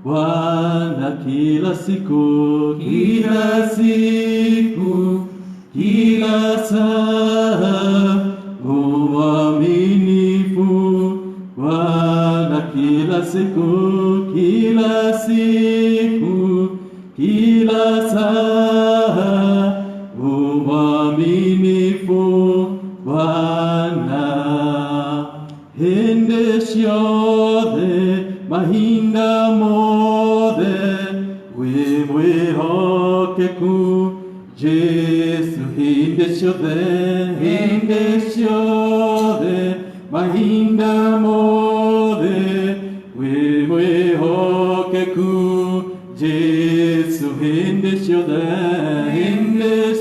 Bwana kila siku, kila siku, kila saa, uaminifu. Bwana kila siku, kila siku, kila saa, uaminifu. Bwana hende ciothe mahinda mothe wimwihokeku Jesu hinde ciothe mahinda mothe wimwihokeku Jesu hinde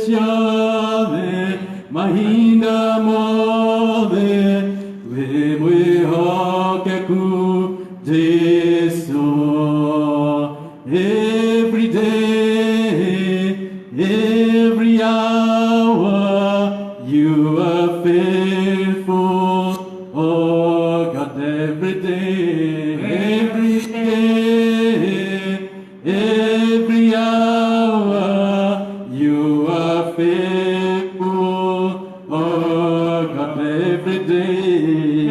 ciothe mahinda mothe wimwihokeku Jesu. Every day, every hour, you are faithful. Oh God, every day, every hour, you are faithful. Oh God, every day,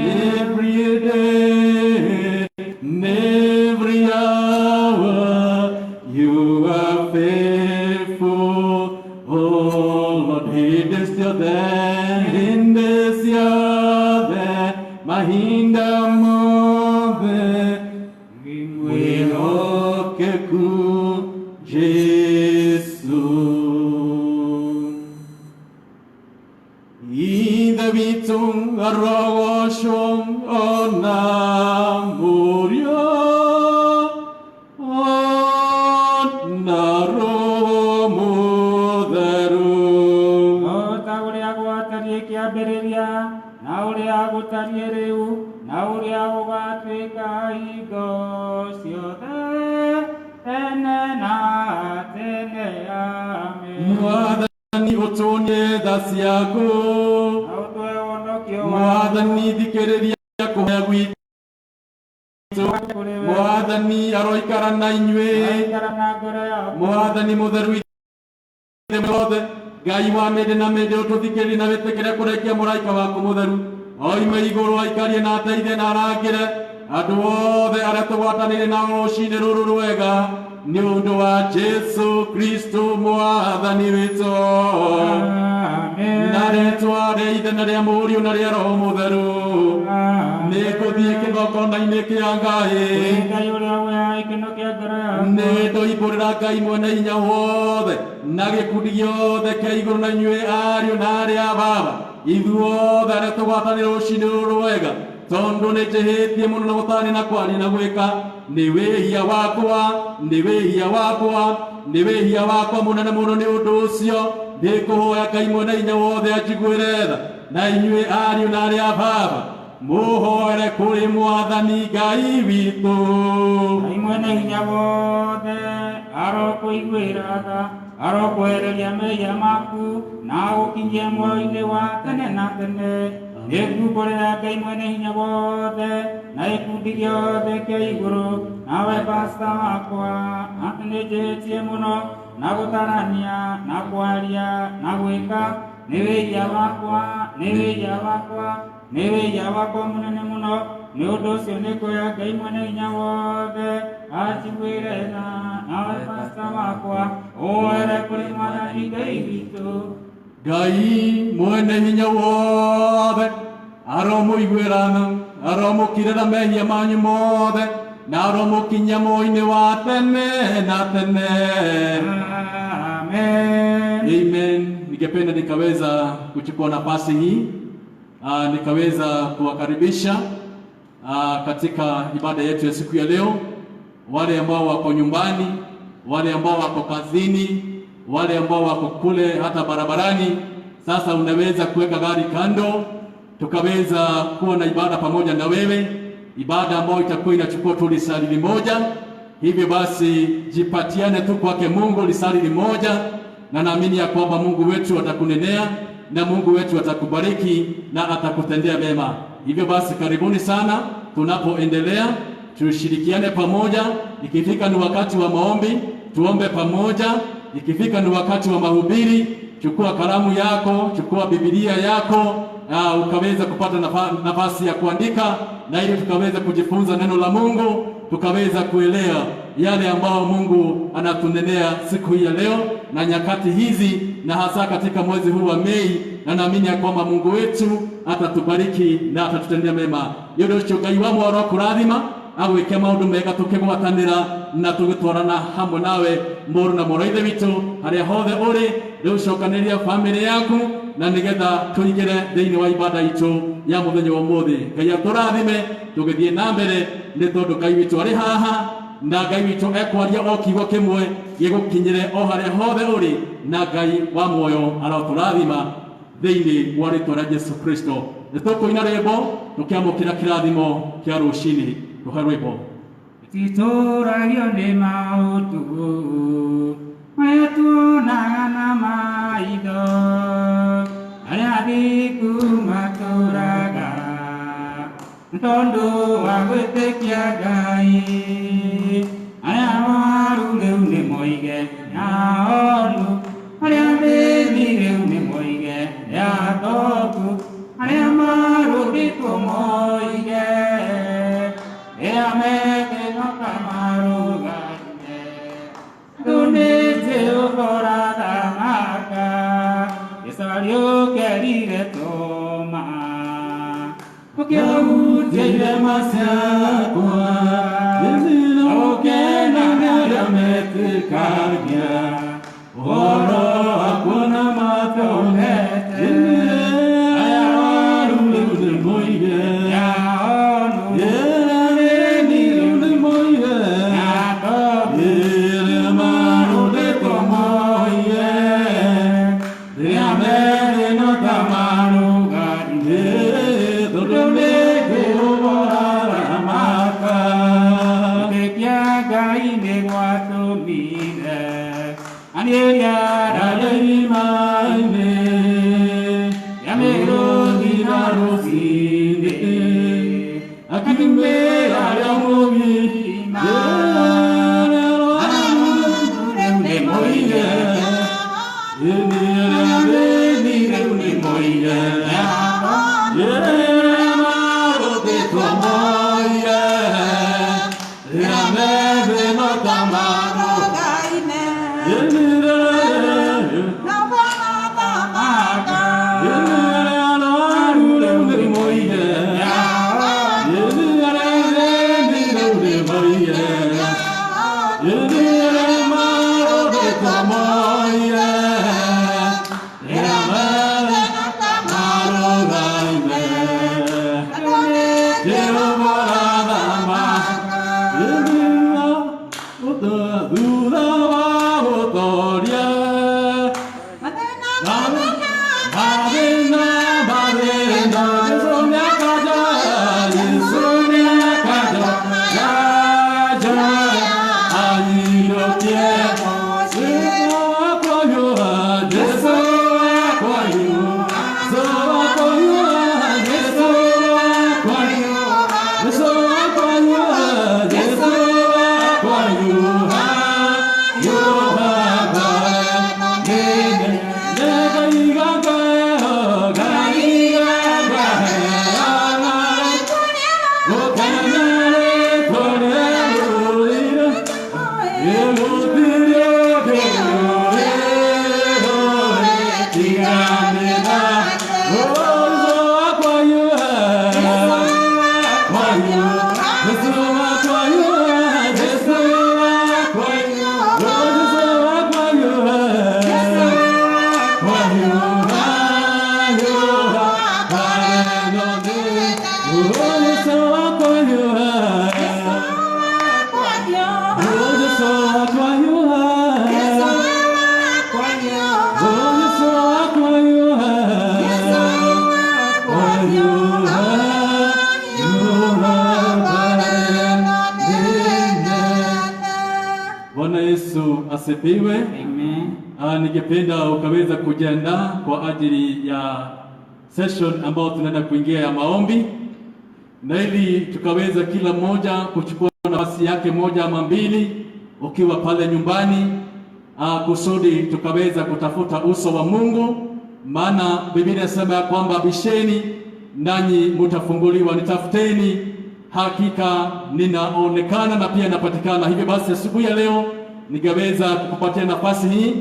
every hour, you are faithful. Oh Lord, hinde ciothe mahinda mothe wimwihokeku Jesu. Ithe witũ arogocwo ona mũriũ ona Roho Mũtheru. O ta ũrĩa gwatariĩ kĩambĩrĩria na ũrĩa gũtariĩ rĩu na ũrĩa ũgatuĩka hingo ciothe tene na tene. Amen. Mwathani ũtũnie tha ciaku, na ũtũhe wonokio Mwathani thikĩrĩria kũhoya gwitũ, Mwathani aroikara na inyuĩ, Mwathani mũtheru ithe mothe, Ngai wa mĩndĩ na mĩndĩ ũtũthikĩrĩrie na wĩtĩkĩre kũrekia mũraika waku mũtheru oime igũrũ aikarie na ateithie na arangĩre andũ othe arĩa tũgwatanĩire nao rũciinĩ rũrũ rwega nĩ ũndũ wa Jesu Kristo Mwathani witũ. Na rĩĩtwa rĩa Ithe na rĩa Mũriũ na rĩa Roho Mũtheru nĩngũthiĩ kĩgongona-inĩ kĩa Ngai, nĩndoimbũrĩra Ngai mwene hinya wothe na gĩkundi gĩothe kĩa igũrũ na inyuĩ ariũ na arĩa a Baba, ithuothe arĩa tũgwatanĩire rũciinĩ rũrũ rwega, tondũ nĩnjĩhĩtie mũno na gũtarĩ na kwaria na gwĩka. Nĩ wĩhia wakwa mũnene mũno. Nĩ ũndũ ũcio ndĩkũhoya Ngai mwene hinya wothe anjiguĩre tha, na inyuĩ ariũ na arĩa a Baba mũhoere kũrĩ Mwathani Ngai witũ. Ngai mwene hinya wothe arokũiguĩra tha, arokwehereria mehia maku na agũkinyie muoyo-inĩ wa tene na tene. Nĩngũmbũrĩra Ngai mwene hinya wothe na gĩkundi gĩothe kĩa igũrũ, nawe pasta wakwa, atĩ nĩnjĩhĩtie mũno na gũtarania na kwaria na gwĩka. Nĩ wĩhia wakwa mũnene mũno. Nĩ ũndũ ũcio nĩngũhoya Ngai mwene hinya wothe anjiguĩre tha, nawe pasta wakwa ũhoere kũrĩ Mwathani Ngai witũ. Ngai mwene hinya wothe aromũiguĩra tha, aromũkirĩra mehia manyu mothe na aromũkinyia muoyo-inĩ wa tene na tene. Amen. Amen. Ningependa nikaweza kuchukua nafasi hii nikaweza kuwakaribisha katika ibada yetu ya siku ya leo, wale ambao wako nyumbani, wale ambao wako kazini, wale ambao wako kule hata barabarani. Sasa unaweza kuweka gari kando, tukaweza kuwa na ibada pamoja na wewe, ibada ambayo itakuwa inachukua tu lisali moja. Hivyo basi jipatiane tu kwake Mungu lisali moja, na naamini ya kwamba Mungu wetu atakunenea na Mungu wetu atakubariki na atakutendea mema. Hivyo basi karibuni sana tunapoendelea tushirikiane pamoja. Ikifika ni wakati wa maombi, tuombe pamoja. Ikifika ni wakati wa mahubiri, chukua kalamu yako, chukua Biblia yako, ukaweza kupata nafasi ya kuandika, na ili tukaweza kujifunza neno la Mungu, tukaweza kuelewa yale ambao Mungu anatunenea siku hii ya leo na nyakati hizi, na hasa katika mwezi huu wa Mei. Na naamini ya kwamba Mungu wetu atatubariki na atatutendea mema. Yodo Ngai wa mwaro kurathima agwike maundu mega tukigwatanira na tugitwarana hamwe nawe moru na moroithe witu haria hothe uri. Riu cokaniria family yaku na nigetha tuigire thiini wa ibada itu ya muthenya wa umuthi. Ngai aturathime tugithie na mbere, ni tondu Ngai witu ari haha, na Ngai witu ekwaria o kiugo kimwe gigukinyire o haria hothe uri, na Ngai wa muoyo aroturathima thiini wa ritwa rĩa Jesu Kristo. Nitukuina rwimbo tukiamukira kirathimo kia rucini. Tuhe rwimbo. Titoragio nĩ maũndũ marĩa tuonaga na maitho, arĩa athingu matũũraga tondũ wa gwĩtĩkia Ngai. Arĩa aru rĩu nĩ moige nyaonu, arĩa athĩni rĩu nĩ moige nĩ atongu, arĩa marũthĩtwo moige Asifiwe. Amen. Ningependa ukaweza kujiandaa kwa ajili ya session ambayo tunaenda kuingia ya maombi, na ili tukaweza kila mmoja kuchukua nafasi yake moja ama mbili ukiwa pale nyumbani, kusudi tukaweza kutafuta uso wa Mungu, maana Biblia inasema ya kwamba bisheni nanyi mtafunguliwa, nitafuteni hakika ninaonekana na pia napatikana. Hivyo basi asubuhi ya leo ningeweza kukupatia nafasi hii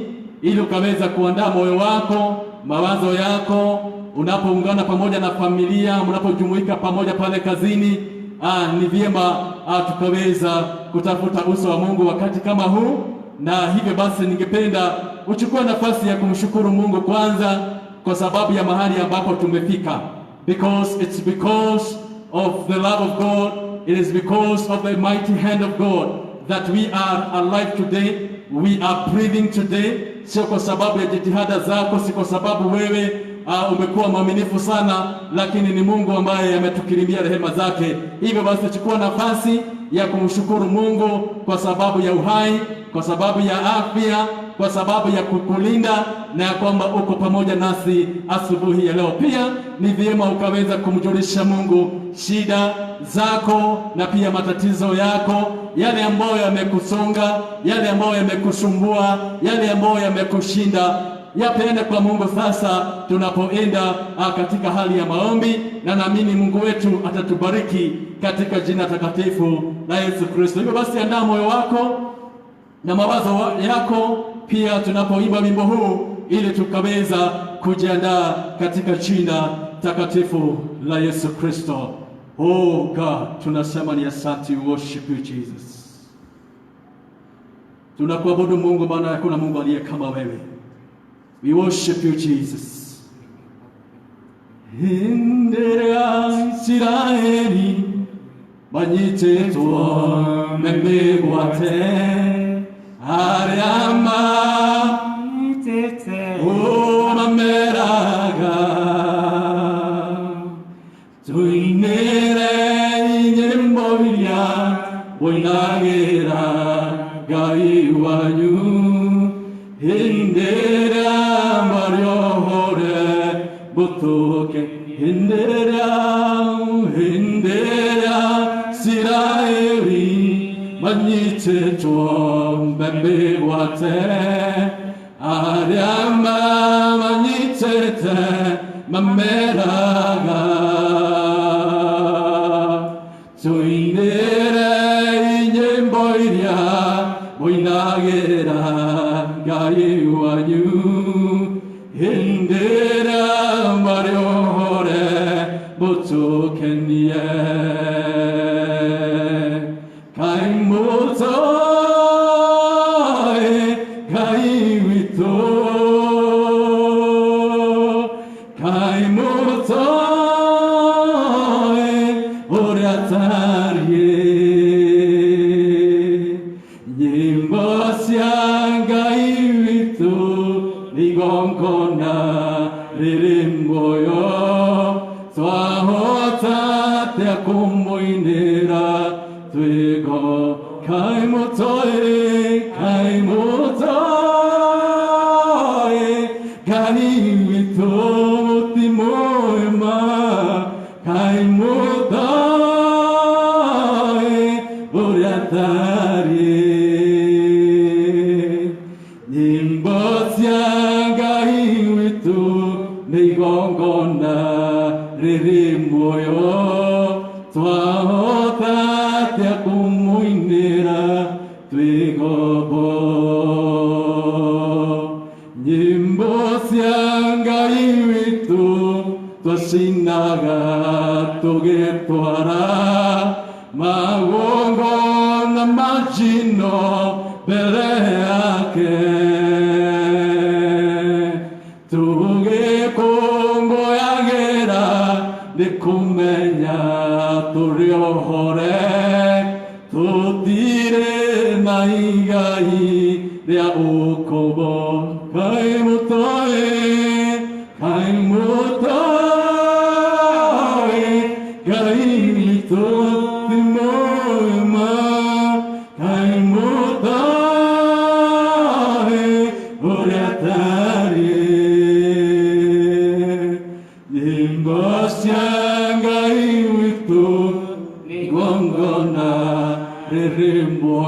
ili ukaweza kuandaa moyo wako, mawazo yako, unapoungana pamoja na familia, mnapojumuika pamoja pale kazini. Ni vyema tukaweza kutafuta uso wa Mungu wakati kama huu, na hivyo basi ningependa uchukue nafasi ya kumshukuru Mungu kwanza kwa sababu ya mahali ambapo tumefika, because it's because of the love of God, it is because of the mighty hand of God that we are alive today, we are breathing today. Sio kwa sababu ya jitihada zako, si kwa sababu wewe umekuwa mwaminifu sana, lakini ni Mungu ambaye ametukirimia rehema zake. Hivyo basi chukua nafasi ya kumshukuru Mungu kwa sababu ya uhai, kwa sababu ya afya, kwa sababu ya kukulinda na ya kwamba uko pamoja nasi asubuhi ya leo. Pia ni vyema ukaweza kumjulisha Mungu shida zako na pia matatizo yako, yale ambayo yamekusonga, yale ambayo yamekusumbua, yale ambayo yamekushinda, yapeane kwa Mungu sasa tunapoenda katika hali ya maombi, na naamini Mungu wetu atatubariki katika jina takatifu la Yesu Kristo. Hivyo basi andaa moyo wako na mawazo yako pia tunapoimba wimbo huu, ili tukaweza kujiandaa katika jina takatifu la Yesu Kristo. Oh God, tunasema ni asante, we worship you Jesus. Tunakuabudu Mungu, maana hakuna Mungu aliye kama wewe. We worship you Jesus. Hindera Israeli banyitwa memegwate ariama Tete mameraga tuinere nyemboya boinagera gai wanyu hindera mariohore butuke hindera siraeri manyite mbembe wate ariama manyite mameraga tuinere nyemboiria boinagera gai wanyu hindera mariohore butukenie kai mutoe kai wito kai mutoe oratarie nyimbo cia ngai wito nigongona ririmboyo twahota te kumuinira twego kai mutoe kai wito mutimoema kai mutoe uriatari nyimbo cia ngai witu nigongona ririmboyo twahota te kumuinira twigobo nyimbo cia ngai witu twacinaga tugitwara magongo na majino mbere yake tugikunguyagĩra nĩ kũmenya tũrĩohore tũtirĩ na igai rĩa ũkombo kai mũtoĩ Ngai witũ ti mwema Ngai mũtoĩ ũrĩa tariĩ nyĩmbo cia Ngai witũ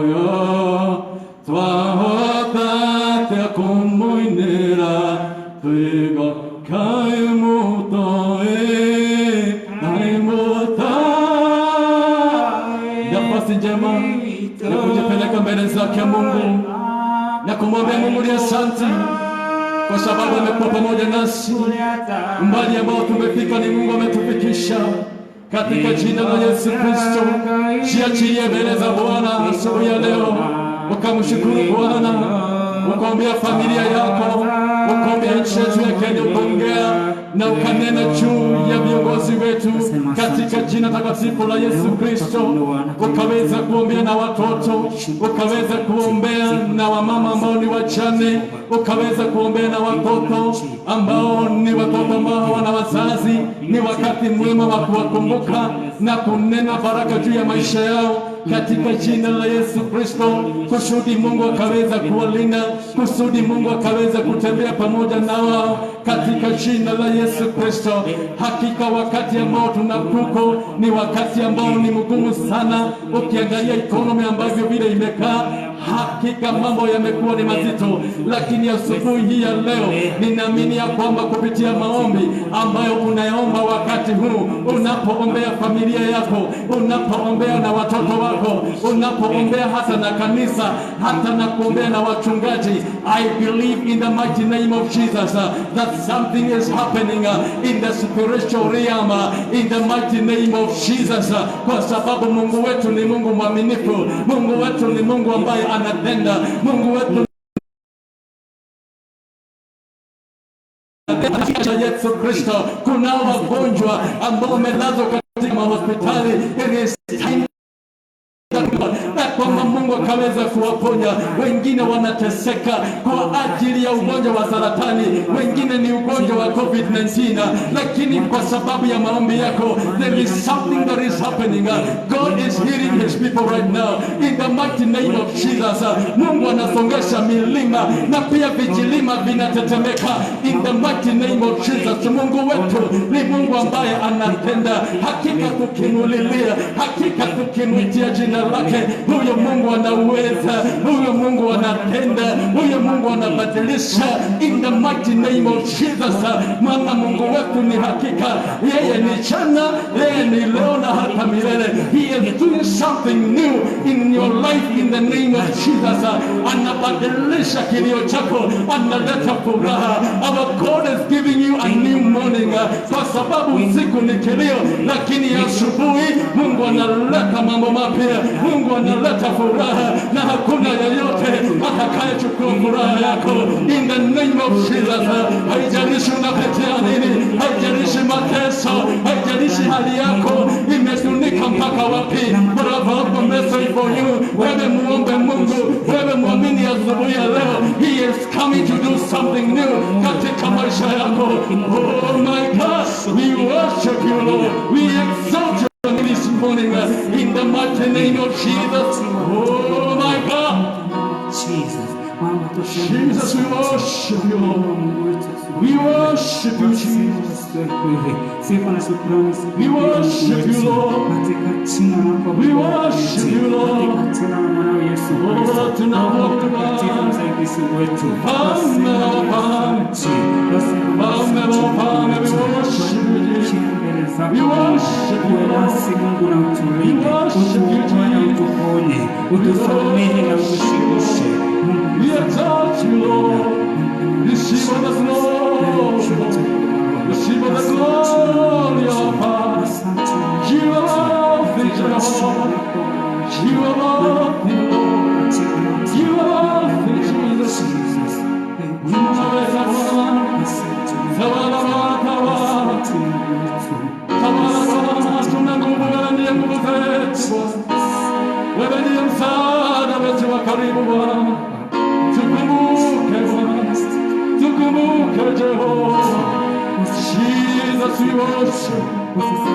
muoyo twahota atia kumuinira twigokai mutoe nai mutai. Nafasi njema ya kujipeleka mbele zake Mungu na kumwambia Mungu ni asante kwa sababu amekuwa pamoja nasi. Mbali ambao tumefika ni Mungu ametufikisha. Katika jina la Yesu Kristo, jiachilie mbele za Bwana asubuhi ya leo, ukamshukuru Bwana, ukaombea familia yako, ukaombea nchi yetu ya Kenya, ukaongea na ukanena juu ya viongozi wetu katika jina takatifu la Yesu Kristo. Ukaweza kuombea na watoto, ukaweza kuombea na wamama ambao ni wajane, ukaweza kuombea na watoto ambao ni watoto ambao hawana wazazi. Ni wakati mwema wa kuwakumbuka na kunena baraka juu ya maisha yao katika jina la Yesu Kristo, kusudi Mungu akaweza kuwalinda, kusudi Mungu akaweza kutembea pamoja nao katika jina la Yesu Kristo. Hakika wakati ambao tunakuko ni wakati ambao ni mgumu sana. Ukiangalia economy ambavyo vile imekaa, hakika mambo yamekuwa ni mazito, lakini asubuhi hii ya leo ninaamini ya kwamba kupitia maombi ambayo unayaomba wakati huu, unapoombea familia yako, unapoombea na watoto wako, unapoombea hata na kanisa, hata na kuombea na wachungaji, I believe in the mighty name of Jesus that something is happening in the spiritual realm in the mighty name of Jesus, kwa sababu Mungu wetu ni Mungu mwaminifu, Mungu wetu ni Mungu ambaye anatenda, Mungu wetu Yesu Kristo. Kuna wagonjwa ambao wamelazwa katika hospitali, kwamba Mungu akaweza kuwaponya. Wengine wanateseka kwa ajili ya ugonjwa wa saratani, wengine ni ugonjwa wa COVID-19, lakini kwa sababu ya maombi yako, there is something that is happening. God is healing his people right now in the mighty name of Jesus. Mungu anasongesha milima na pia vijilima vinatetemeka in the mighty name of Jesus. Mungu wetu ni Mungu ambaye anatenda. Hakika tukimulilia, hakika tukimwitia jina lake, huyo Mungu anaweza, huyo Mungu anatenda, huyo Mungu anabadilisha in the mighty name of Jesus. Maana Mungu wetu ni hakika, yeye ni jana, yeye ni leo na hata milele. He is doing something new in your life in the name of Jesus. Anabadilisha kilio chako, analeta furaha. Our God is giving you a new morning, kwa sababu usiku ni kilio, lakini asubuhi Mungu analeta mambo mapya, Mungu analeta furaha, na hakuna yeyote atakayechukua furaha yako in the name of Jesus. Haijalishi unapitia nini, haijalishi mateso, haijalishi hali yako imesunika mpaka wapi, but I have a message for you. Wewe muombe Mungu, wewe muamini asubuhi ya leo, he is coming to do something new katika maisha yako. Oh my God, we worship you Lord, we exalt you this morning in the mighty name of Jesus. Oh my God, Jesus, we worship you Lord. We worship you Jesus. We worship you Lord. We worship you Lord. Oh, tunakuabudu Mfalme wa wafalme, Mfalme wa wafalme, we worship you. We worship you Lord. We worship you Jesus. We exalt you Lord. Receive all the glory, receive all the glory of us. You are worthy, Jehovah. You are worthy, Lord. You are worthy, Jesus. Unaweza Bwana, tawala Bwana, tawala. Tawala Bwana, tuna nguvu, wewe ndiye nguvu zetu. Wewe ndiye msaada wetu wa karibu Bwana. Tukumbuke Bwana, tukumbuke Jehova. Jesus, we worship,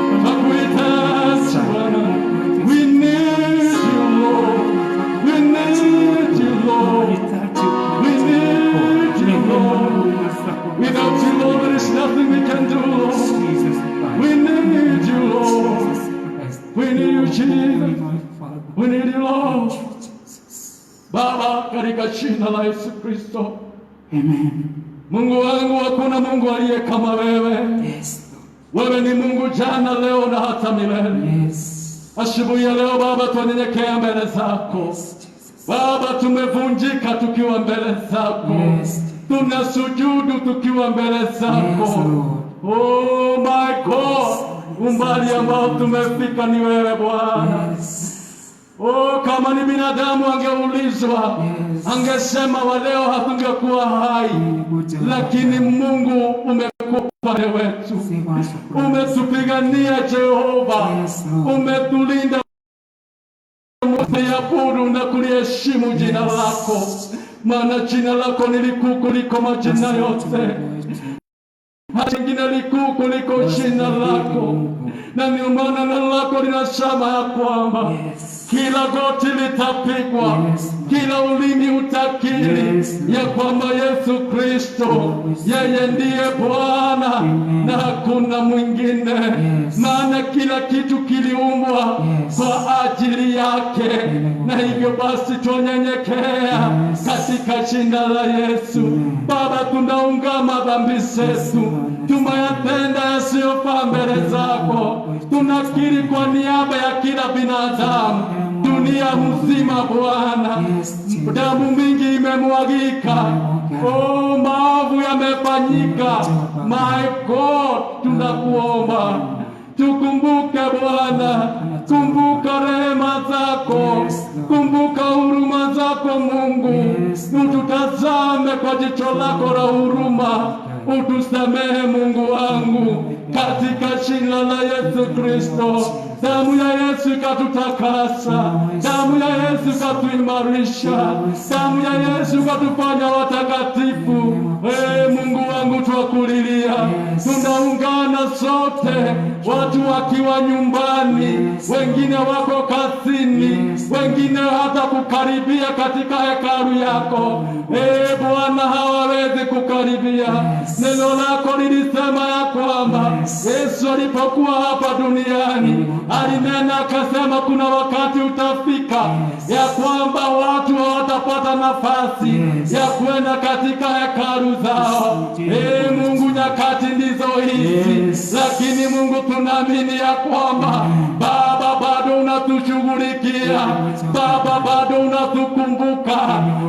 tunakuhitaji Bwana. We need you Lord, we need you Lord, we need you Lord. Without you Lord, there is nothing we can do Lord. We need you Lord, we need you Jesus, we need you Lord. Baba, katika jina la Yesu Kristo. Amen. Mungu wangu, hakuna Mungu aliye kama wewe. Yes, Lord. Wewe ni Mungu jana, leo na hata milele. Yes. Asubuhi ya leo Baba, tunyenyekea mbele zako. Yes, Jesus. Baba, tumevunjika tukiwa mbele zako. Yes. Tunasujudu tukiwa mbele zako. Yes, Lord. Oh my God, umbali ambao tumefika ni wewe Bwana. Yes. Oh, kama ni binadamu angeulizwa, Yes. angesema wa leo hatungekuwa hai, lakini Mungu umekuwa upande wetu, umetupigania Jehova. Yes, Lord. Umetulinda, umeabudu na kuliheshimu jina lako, maana jina lako ni likuu kuliko majina yote, hata jingine likuu kuliko jina lako, na ndio maana neno lako linasema ya kwamba kila goti litapigwa, kila ulimi utakiri ya kwamba Yesu Kristo yeye ndiye Bwana na hakuna mwingine. Maana kila kitu kiliumbwa kwa ajili yake, na hivyo basi tunyenyekea katika jina la Yesu. Baba, tunaungama dhambi zetu, tumeyatenda yasiyofaa mbele zako. Tunakiri kwa niaba ya kila binadamu dunia mzima Bwana, damu mingi imemwagika, oh, maovu yamefanyika. My God, tunakuomba tukumbuke Bwana, kumbuka rehema zako, kumbuka huruma zako Mungu, ututazame kwa jicho lako la huruma, utusamehe Mungu wangu, katika jina la Yesu Kristo. Damu ya Yesu ikatutakasa, damu ya Yesu ikatuimarisha, damu ya Yesu ikatufanya watakatifu. Mungu wangu, twakulilia, tunaungana sote, watu wakiwa nyumbani, wengine wako kazini, wengine hata kukaribia katika hekalu yako. Bwana, hawawezi kukaribia. Neno lako lilisema ya kwamba Yesu alipokuwa hapa duniani alinena akasema, kuna wakati utafika ya kwamba watu hawatapata nafasi ya kwenda katika hekalu zao. Mungu, nyakati ndizo hizi, lakini Mungu, tunaamini ya kwamba Baba bado unatushughulikia, Baba bado unatukumbuka.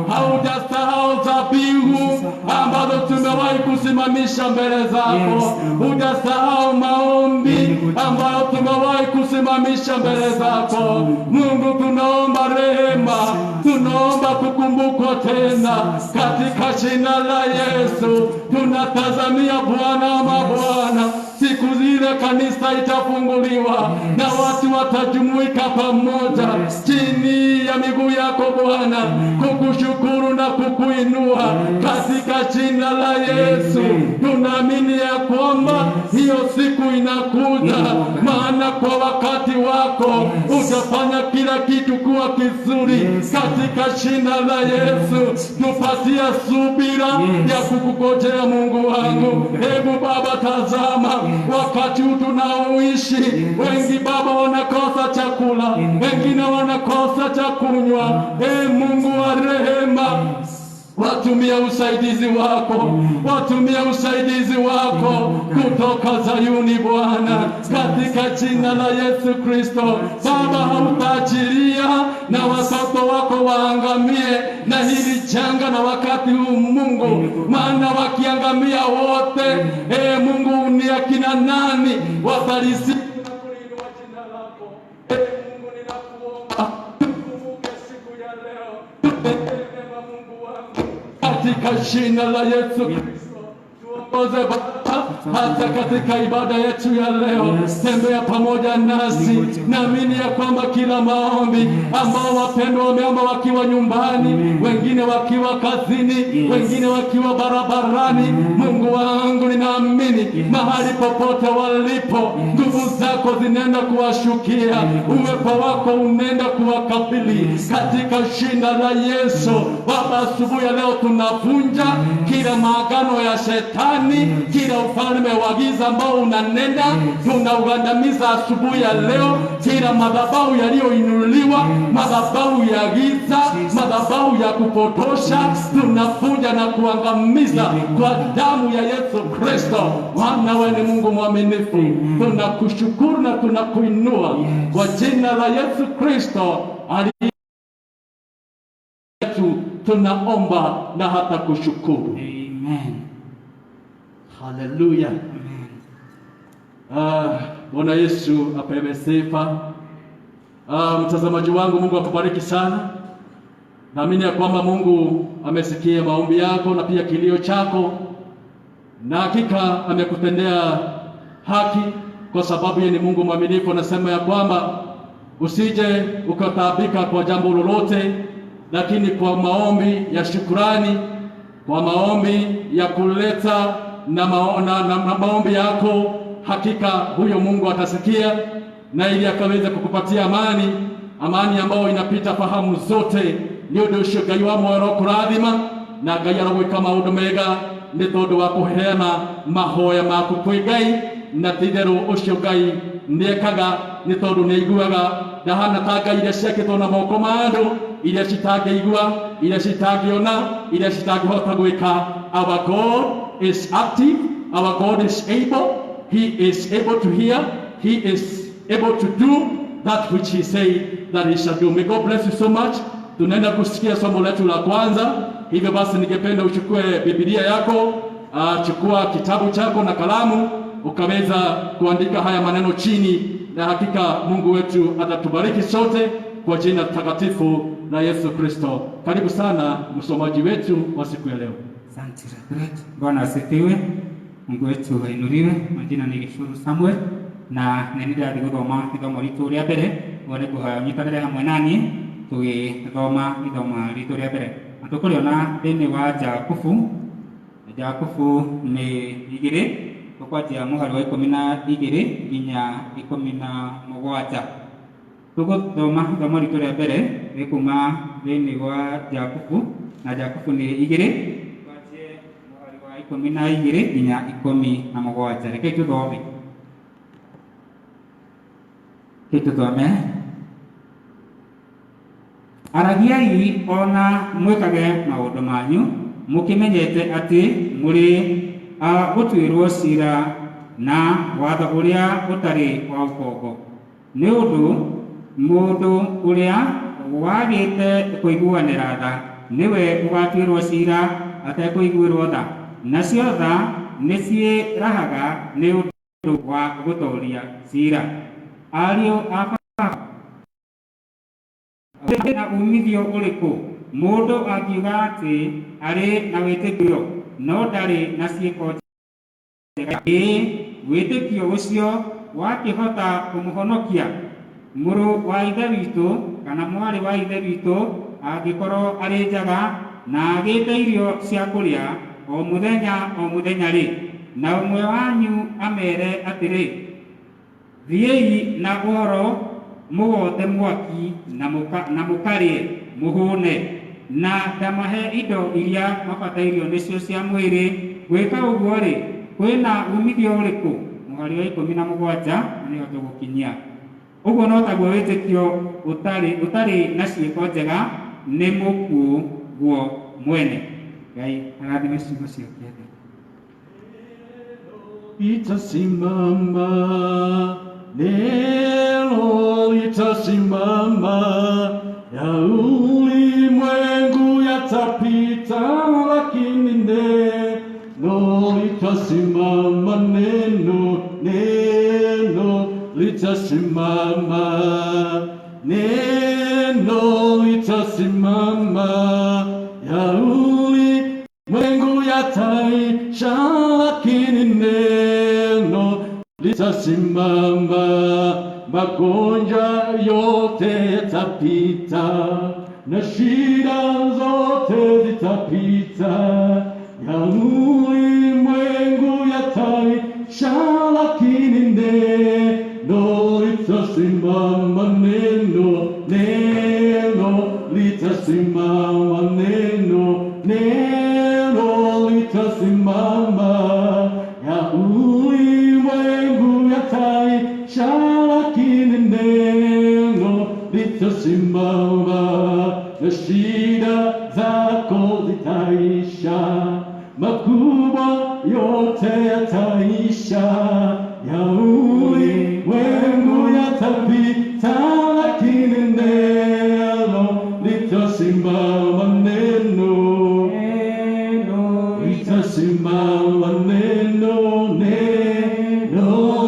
Haujasahau dhabihu ambazo tumewahi kusimamisha mbele zako, hujasahau maombi ambayo tumewahi kusimamisha mbele zako. Mungu, tunaomba rehema, tunaomba kukumbukwa tena katika jina la Yesu. Tunatazamia Bwana wa mabwana, siku zile kanisa itafunguliwa na watu watajumuika pamoja chini ya miguu yako Bwana, kukushukuru na kukuinua katika jina la Yesu. Tunaamini ya kwamba hiyo siku inakuja, maana kwa wakati wako utafanya kila kitu kuwa kizuri katika jina la Yesu. Tupatia subira ya kukungojea Mungu wangu. Hebu Baba, tazama wakati huu tunaoishi, wengi Baba wanakosa chakula, wengine wanakosa cha kunywa. Mungu wa rehema, watumia usaidizi wako, watumia usaidizi wako kutoka Zayuni Bwana, katika jina la Yesu Kristo. Baba, hautaachilia na watoto wako waangamie na hili janga na wakati huu Mungu, maana wakiangamia wote, Mungu, ni akina nani watalisifu na kuinua jina lako? Mungu, ninakuomba tukumbuke siku ya leo, tutegemea Mungu wangu, katika jina la Yesu Kristo. Tuongoze Baba hata katika ibada yetu ya leo, tembea pamoja nasi. Naamini ya kwamba kila maombi ambao wapendwa wameomba wakiwa nyumbani, wengine wakiwa kazini, wengine wakiwa barabarani, Mungu wangu, ninaamini mahali popote walipo, nguvu zako zinaenda kuwashukia, uwepo wako unaenda kuwakabili katika jina la Yesu. Baba, asubuhi ya leo tunavunja kila maagano ya shetani, kila ufalme wa giza ambao unanena, tunaugandamiza asubuhi ya leo. Kila madhabahu yaliyoinuliwa, madhabahu ya giza, madhabahu kupotosha, tunafunja na kuangamiza kwa damu ya Yesu Kristo. Maana wewe ni Mungu mwaminifu. Tunakushukuru na tunakuinua kwa jina la Yesu Kristo aliye tunaomba na hata kushukuru. Amen. Haleluya. Bwana Yesu apewe sifa. Mtazamaji wangu, Mungu akubariki sana. Naamini ya kwamba Mungu amesikia maombi yako na pia kilio chako, na hakika amekutendea haki, kwa sababu yeye ni Mungu mwaminifu. Nasema ya kwamba usije ukataabika kwa jambo lolote, lakini kwa maombi ya shukrani, kwa maombi ya kuleta na maombi yako, hakika huyo Mungu atasikia, na ili akaweza kukupatia amani ambayo inapita fahamu zote. Ni undu ucio Ngai wa mwero kurathima, na Ngai arogwika maundu mega ni tondu wa kuheana mahoya maku kwi Ngai, na titherũ ucio Ngai niekaga ni tondu ni aiguaga. Ndahana ta ngai iria ciakĩtwo na moko ma andũ, iria citangĩigua, iria citangĩona, iria citangĩhota gwĩka. Our God is active, our God is able, he is able to hear, he is able to do that which he said that he shall do. May God bless you so much. Tunaenda kusikia somo letu la kwanza. Hivyo basi ningependa uchukue Biblia yako, chukua kitabu chako na kalamu, ukaweza kuandika haya maneno chini, na hakika Mungu wetu atatubariki sote kwa jina takatifu la Yesu Kristo. Karibu sana msomaji wetu wa siku ya leo. Asante sana. Bwana asifiwe. Mungu wetu ainuliwe. Majina ni Gishuru Samuel, na nenda gũthoma ithomo ritu rĩa mbere. Wone kũnyitanĩra hamwe naniĩ tũgĩthoma ithomo ritu rĩa mbere. Na tũkũrĩona thĩinĩ wa Jakubu nĩ 2 tũkwanjia mũhari wa 12 nginya 17. Tũgũthoma ithomo ritu rĩa mbere rĩkuma thĩinĩ wa Jakubu, na Jakubu nĩ 2 twanjie mũhari wa 12 nginya 17. Reke tũthome. Tũthome. Aragiai ona mwĩkage maũndũ manyu mũkĩmenyete atĩ mũrĩ gũtuĩrwo ciira na watho ũrĩa ũtarĩ wa ũkombo, nĩ ũndũ mũndũ ũrĩa wagĩte kũiguanĩra tha nĩwe ũgatuĩrwo ciira atekũiguĩrwo tha, nacio tha nĩ ciĩrahaga nĩ ũndũ wa gũtooria ciira. Ariũ a Baba, na umithio ũrĩkũ mũndũ angiuga atĩ arĩ na wĩtĩkio no ndarĩ na ciĩko njega? Wĩtĩkio ũcio wakĩhota kũmũhonokia? Mũrũ wa ithe witũ kana mwarĩ wa ithe witũ angĩkorwo arĩ njaga na agĩte irio cia kũrĩa o mũthenya-rĩ, na ũmwe wanyu amere atĩrĩ, thiĩi na ũhoro mũgote mwaki na mũkarĩe mũhũne, na ndamahe indo iria mabatairio nĩcio cia mwĩrĩ, gwĩka ũguo-rĩ kwĩna umithio ũrĩkũ? Mũhari wa 17 nĩho tũgũkinyia. Ũguo no taguo wĩtĩkio ũtarĩ na ciĩko njega nĩ mũkuũ guo mwene. Ngai arathime ciugo ciake. Itasimama, neno litasimama, ya ulimwengu yatapita, lakini neno litasimama, neno litasimama, neno litasimama, ya ulimwengu yataisha, lakini neno litasimama. Magonjwa yote yatapita na shida zote zitapita, ya ulimwengu yataisha, lakini neno litasimama, neno litasimama, neno litasimama, ya ulimwengu yataisha, lakini neno litasimama, na shida shida zako zitaisha, makubwa yote yataisha, ya ulimwengu yatapita, lakini neno litasimama, neno litasimama, neno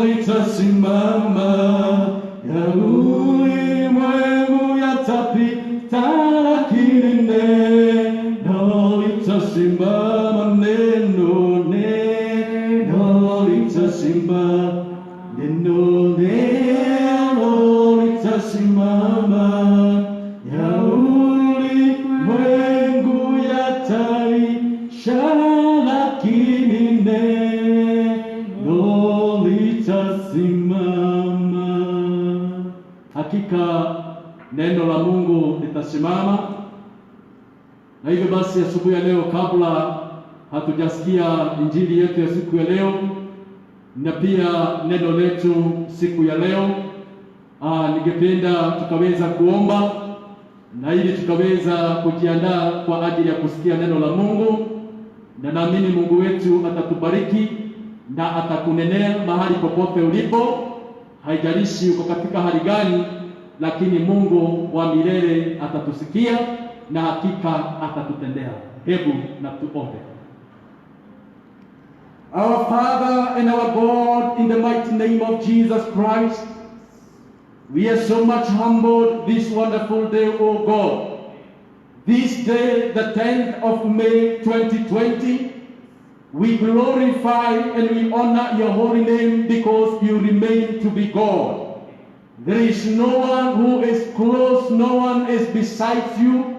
litasimama, ya ulimwengu yatapita, lakini neno litasimama, neno litasimama, neno litasimama, ya ulimwengu yataisha, lakini neno litasimama. Hakika neno la Mungu litasimama. Na hivyo basi, asubuhi ya leo, kabla hatujasikia injili yetu ya siku ya leo na pia neno letu siku ya leo, ningependa tukaweza kuomba na ili tukaweza kujiandaa kwa ajili ya kusikia neno la Mungu, na naamini Mungu wetu atatubariki na atakunenea mahali popote ulipo. Haijalishi uko katika hali gani, lakini Mungu wa milele atatusikia na hakika atatutendea. Hebu na tuombe. Our Father and our God, in the mighty name of Jesus Christ, we are so much humbled this wonderful day, O God. This day, the 10th of May 2020, we glorify and we honor your holy name because you remain to be God. There is no one who is close, no one is besides you.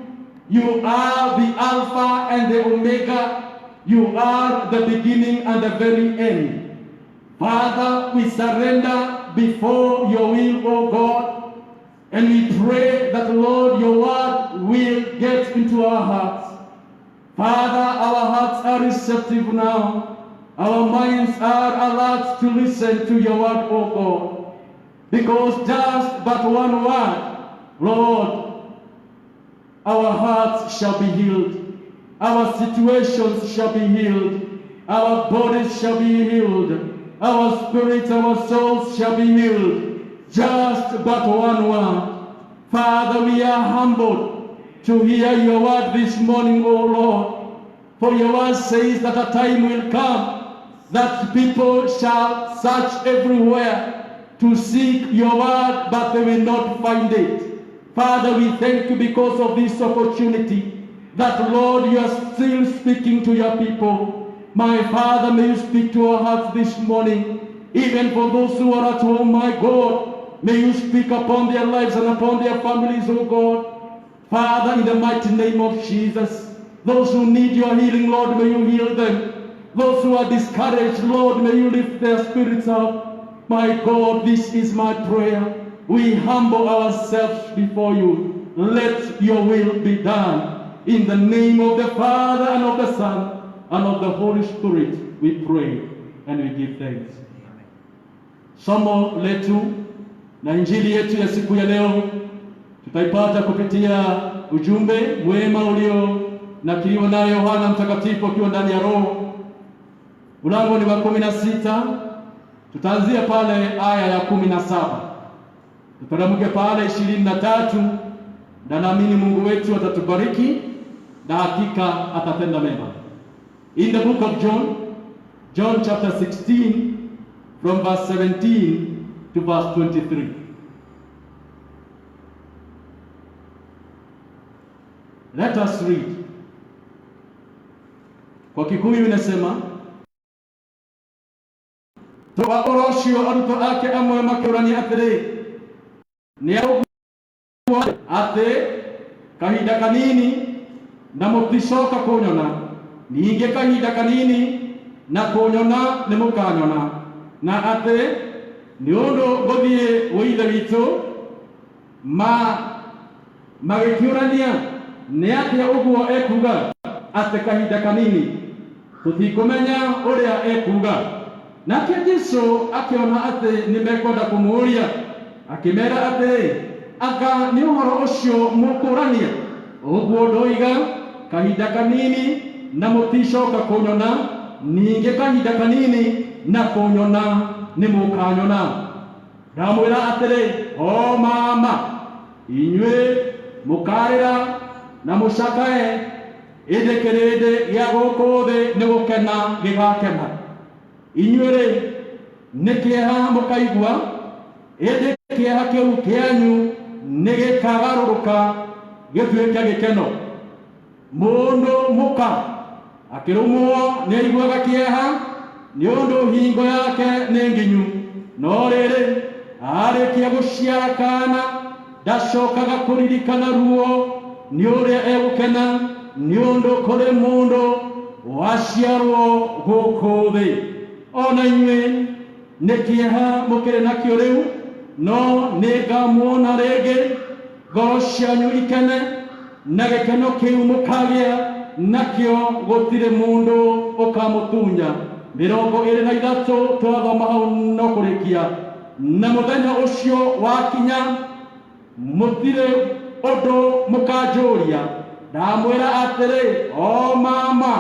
You are the Alpha and the Omega. You are the beginning and the very end. Father, we surrender before your will, O God, and we pray that, Lord, your word will get into our hearts. Father, our hearts are receptive now. Our minds are alert to listen to your word, O God. Because just but one word, Lord, our hearts shall be healed. Our situations shall be healed. Our bodies shall be healed. Our spirits, our souls shall be healed. Just but one word. Father, we are humbled to hear your word this morning, O Lord. For your word says that a time will come that people shall search everywhere to seek your word, but they will not find it. Father, we thank you because of this opportunity that, Lord, you are still speaking to your people. My Father, may you speak to our hearts this morning. Even for those who are at home, my God, may you speak upon their lives and upon their families, O God. Father, in the mighty name of Jesus, those who need your healing, Lord, may you heal them. Those who are discouraged, Lord, may you lift their spirits up. My God, this is my prayer. We humble ourselves before you. Let your will be done. In the name of the Father and of the Son and of the Holy Spirit, we pray and we give thanks. Somo letu na injili yetu ya siku ya leo tutaipata kupitia ujumbe mwema ulio nakiliwa na Yohana Mtakatifu akiwa ndani ya Roho. Mlango ni wa 16. Tutaanzia pale aya ya 17. Tutaramke pale 23, na naamini Mungu wetu atatubariki na hakika atatenda mema. In the book of John chapter 16, from verse 17 to verse 23. Let us read. Kwa Kikuyu inasema, toa oroshio aruto ake amwe makĩũrania atĩrĩ, nĩagũkua atĩ kahinda kanini na mũticoka kũnyona, ningĩ kahinda kanini na kũnyona nĩmũkanyona, na atĩ nĩ ũndũ ngũthiĩ gwĩ Ithe witũ magĩkĩũrania nĩ atĩa ũguo ekuga atĩ kahinda kanini, tũtikũmenya ũrĩa ekuga. Nake Jesũ akĩona atĩ nĩmekwenda kũmũũria, akĩmera atĩrĩ, anga nĩ ũhoro ũcio mũkũrania? ũguo ndoiga kahinda kanini na mũticoka kũnyona, ningĩ kahinda kanini na kũnyona nĩ mũkanyona. Ndamwĩra atĩrĩ, o mama, inyuĩ mũkarĩra na mũcakae, ĩndĩ kĩrĩndĩ gĩa gũkũ thĩ nĩ gũkena gĩgakena. Inyuĩ-rĩ, nĩ kĩeha mũkaigua, ĩndĩ kĩeha kĩu kĩanyu nĩ gĩkagarũrũka gĩtuĩke gĩkeno. Mũndũ mũka akĩrũmwo nĩ aiguaga kĩeha nĩ ũndũ hingo yake nĩ nginyu, no rĩrĩ arĩkia gũciara kana ndacokaga kũririkana ruo nĩ ũrĩa egũkena nĩ ũndũ kũrĩ mũndũ waciarwo gũkũ thĩ. Ona inyuĩ nĩ kĩeha mũkĩrĩ nakĩo rĩu, no nĩ ngamuona rĩngĩ ngoro cianyu ikene, na gĩkeno kĩu mũkagĩa nakĩo gũtirĩ mũndũ ũkamũtunya. 23 twathoma hau no kũrĩkia. Na mũthenya ũcio wakinya, mũtirĩ ũndũ mũkanjũria. Ndamwĩra atĩrĩ, o mama,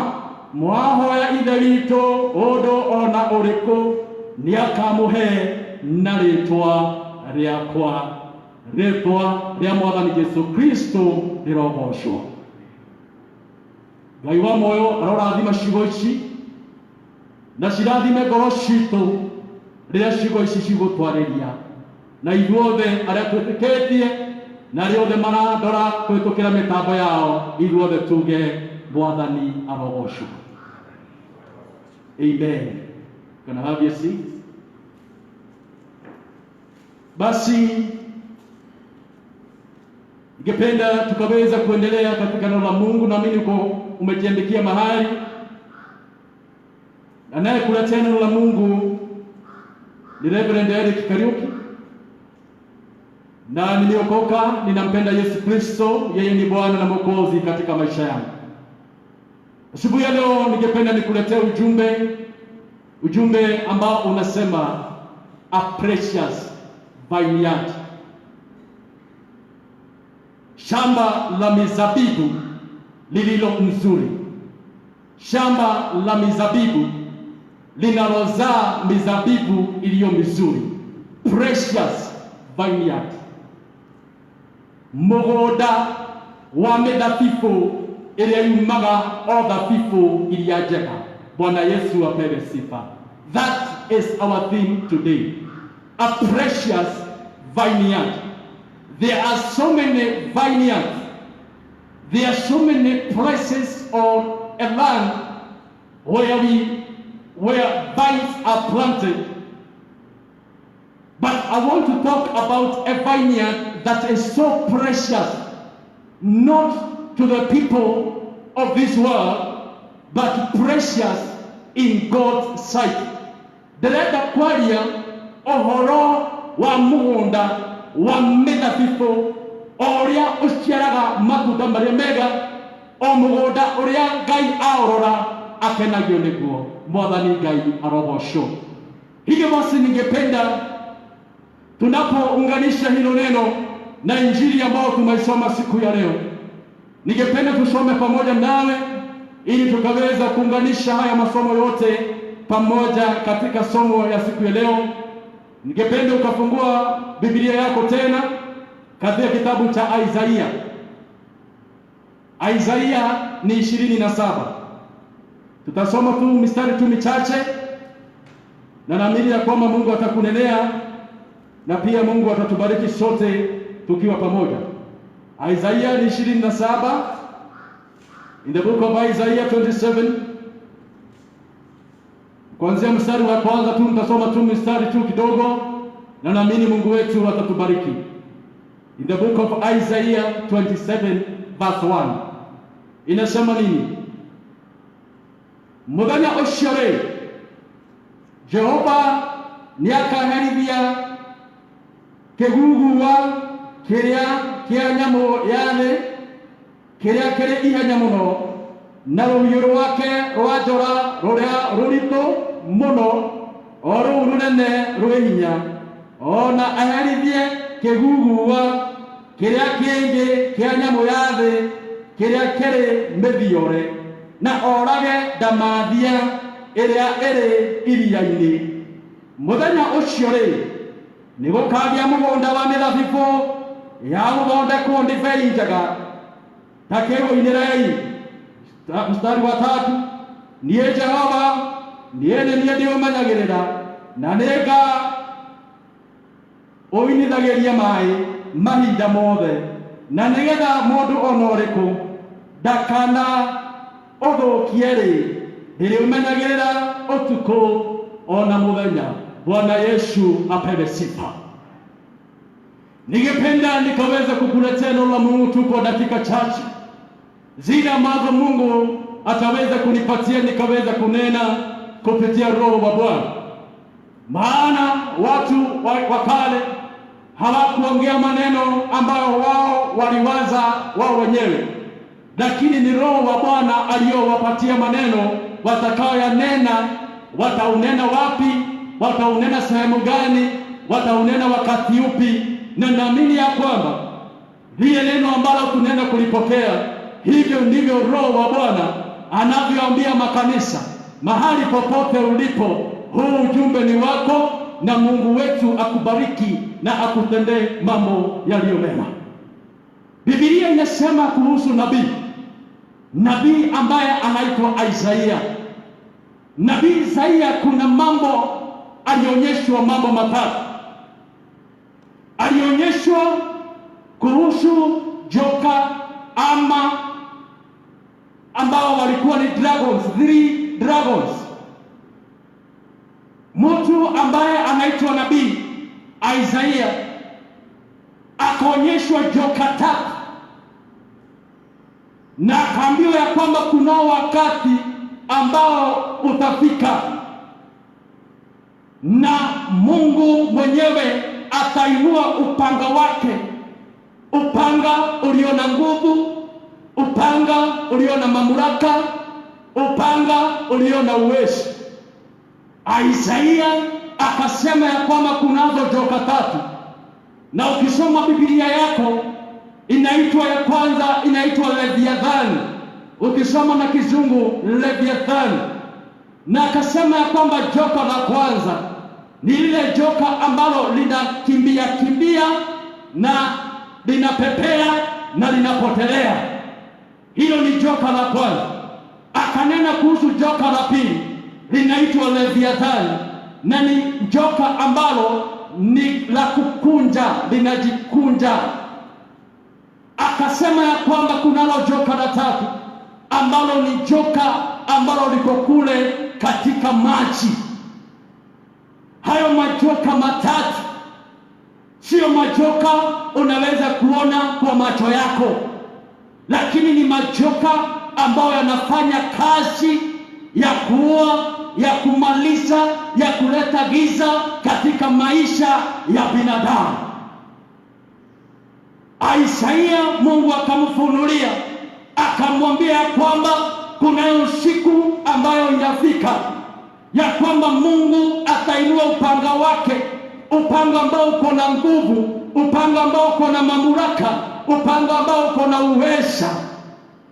mwahoya ithe witũ ũndũ ona ũrĩkũ nĩakamũhe na rĩtwa rĩakwa. Rĩtwa rĩa Mwathani Jesu Kristo rĩrogocwo. Ngai wa moyo arorathima ciugo ici na cirathime ngoro citũ rĩrĩa ciugo ici cigũtwarĩria, na ithuothe arĩa twĩtĩkĩtie na arĩa othe marandora kũhĩtũkĩra mĩtambo yao, ithuothe tuge Mwathani arogocwo. Amen. Can I have your seat? Basi ningependa tukaweza kuendelea katika neno la Mungu. Naamini uko umejiandikia mahali, anayekuletea neno la Mungu ni Reverend Eric Kariuki, na niliokoka, ninampenda Yesu Kristo, yeye ni Bwana na Mwokozi katika maisha yangu. Asubuhi ya leo ningependa nikuletea ujumbe ambao unasema a precious vineyard. Shamba la mizabibu lililo nzuri. Shamba la mizabibu linalozaa mizabibu iliyo mizuri. Precious vineyard. Mũgũnda wa mĩthabibũ ĩrĩa yumaga o thabibũ iria njega. Bwana Yesu apewe sifa. That is our theme today. A precious vineyard. There are so many vineyards. There are so many places on a land where vines are planted. But I want to talk about a vineyard that is so precious, not to the people of this world, but precious in God's sight. Ndĩrenda kwaria ũhoro wa mũgũnda wa mĩthabibũ ũrĩa ũciaraga matunda marĩa mega, o mũgũnda ũrĩa Ngai aũrora akenagio nĩguo. Mwathani Ngai arogocwo. Hivyo basi ningependa tunapounganisha hilo neno na injili ambayo tumeisoma siku ya leo, ningependa tusome pamoja nawe ili tukaweza kuunganisha haya masomo yote pamoja katika somo ya siku ya leo. Ningependa ukafungua Biblia yako tena katika kitabu cha Isaia. Isaia ni 27. Tutasoma tu mistari tu michache, na naamini ya kwamba Mungu atakunenea na pia Mungu atatubariki sote tukiwa pamoja. Isaia ni 27. In the book of Isaiah 27, kuanzia mstari wa kwanza tu nitasoma tu mstari tu kidogo, na naamini Mungu wetu atatubariki. In the book of Isaiah 27 verse 1 inasema nini? Mũthenya ũcio rĩ, Jehova nĩakaherithia kĩgugua kĩrĩa kĩa nyamũ ya thĩ, kĩrĩa kĩrĩ ihenya mũno, na rũhiũ rwake rwa njora rũrĩa rũritũ mũno, o rũu rũnene rwĩ hinya, ona aherithie kĩgugua kĩrĩa kĩngĩ kĩa nyamũ ya thĩ kiria kiri mithiore na orage ndamathia iria iri iria-ini. Muthenya ucio ri ni gukagĩa mũgũnda wa mĩthabibũ ya gũthondekwo ndibei njega. Ta kĩgũinĩrei mstari wa 3, niĩ Jehova niĩ nĩ niĩ ndĩũmenyagĩrĩra na nĩnga ũinithagĩria maĩ mahinda mothe, na nĩgetha mũndũ ona ũrĩkũ ndakana ũthũkie rĩ, ndĩrĩũmenyagĩrĩra ũtukũ ona mũthenya. Bwana Yesu apewe sifa. Ningependa nikaweza kukuletea neno la Mungu tu kwa dakika chache zile ambazo Mungu ataweza kunipatia nikaweza kunena kupitia Roho wa Bwana. Maana watu wa kale hawakuongea maneno ambayo wao waliwaza wao wenyewe, lakini ni Roho wa Bwana aliyowapatia maneno watakayoyanena. Wataunena wapi? Wataunena sehemu gani? Wataunena wakati upi? Na naamini ya kwamba lile neno ambalo tunaenda kulipokea, hivyo ndivyo Roho wa Bwana anavyoambia makanisa mahali popote ulipo. Huu ujumbe ni wako, na Mungu wetu akubariki na akutendee mambo yaliyo mema. Biblia inasema kuhusu nabii ambaye anaitwa Isaia. Nabii Isaia kuna mambo alionyeshwa, mambo matatu. Alionyeshwa kuhusu joka ambao walikuwa ni dragons, 3 dragons. Mtu ambaye anaitwa nabii Isaia akaonyeshwa joka 3, na akaambiwa ya kwamba kuna wakati ambao utafika na Mungu mwenyewe atainua upanga wake, upanga ulio na nguvu, upanga ulio na mamlaka, upanga ulio na uwezo. Isaia akasema ya kwamba kunazo joka 3, na ukisoma Biblia yako inaitwa, ya kwanza inaitwa Leviathan, ukisoma na Kizungu Leviathan. Na akasema ya kwamba joka la kwanza ni lile joka ambalo linakimbia na linapepea na linapotelea. Hilo ni joka la kwanza. Akanena kuhusu joka la pili, linaitwa Leviathan, na ni joka ambalo ni la kukunja, linajikunja. Akasema ya kwamba kunalo joka la tatu ambalo ni joka ambalo liko kule katika maji. Hayo majoka matatu sio majoka unaweza kuona kwa macho yako, lakini ni majoka ambayo yanafanya kazi ya kuua, ya kumaliza, ya kuleta giza katika maisha ya binadamu. Isaia Mungu akamfunulia, akamwambia kwamba kunayo siku ambayo inafika ya kwamba Mungu atainua upanga wake, upanga ambao uko na nguvu, upanga ambao uko na mamlaka, upanga ambao uko na uweza,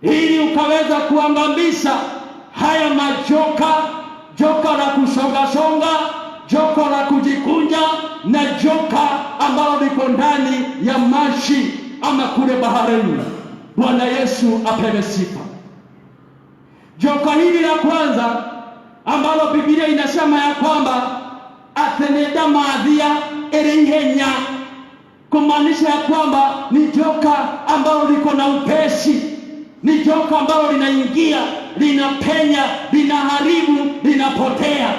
ili ukaweza kuangamiza haya majoka, joka la kusongasonga, joka la kujikunja, na joka ambalo liko ndani ya maji ama kule baharini. Bwana Yesu apewe sifa. Joka hili la kwanza ambalo Biblia inasema ya kwamba ateneda maadhia erihenya, kumaanisha ya kwamba ni joka ambalo liko na upesi, ni joka ambalo linaingia, linapenya, linaharibu, linapotea.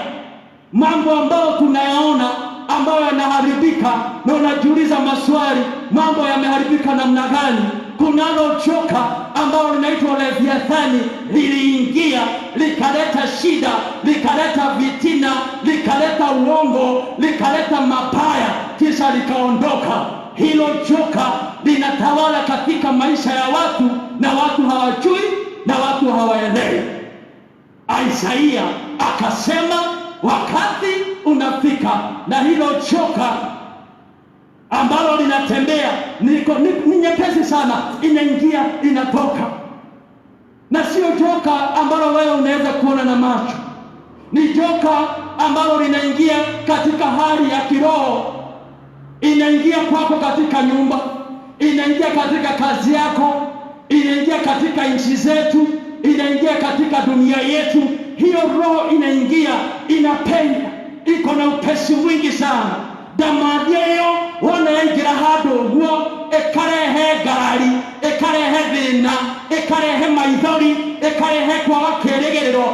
Mambo ambayo tunayaona ambayo yanaharibika, na unajiuliza maswali, mambo yameharibika namna gani? Kunalo joka ambalo linaitwa Leviathani, liliingia likaleta shida, likaleta vitina, likaleta uongo, likaleta mabaya, kisha likaondoka. Hilo joka linatawala katika maisha ya watu, na watu hawajui na watu hawaelewi. Isaia akasema wakati unafika, na hilo joka ambalo linatembea ni nyepesi sana, inaingia inatoka. na sio joka ambalo wewe unaweza kuona na macho. Ni joka ambalo linaingia katika hali ya kiroho, inaingia kwako katika nyumba, inaingia katika kazi yako, inaingia katika nchi zetu, inaingia katika dunia yetu. Hiyo roho inaingia, inapenda, iko na upesi mwingi sana. Damathia yo wona yaingira handu guo ikarehe ngari, ikarehe thina, ikarehe maithori, ikarehe kwaga kĩrĩgĩrĩro.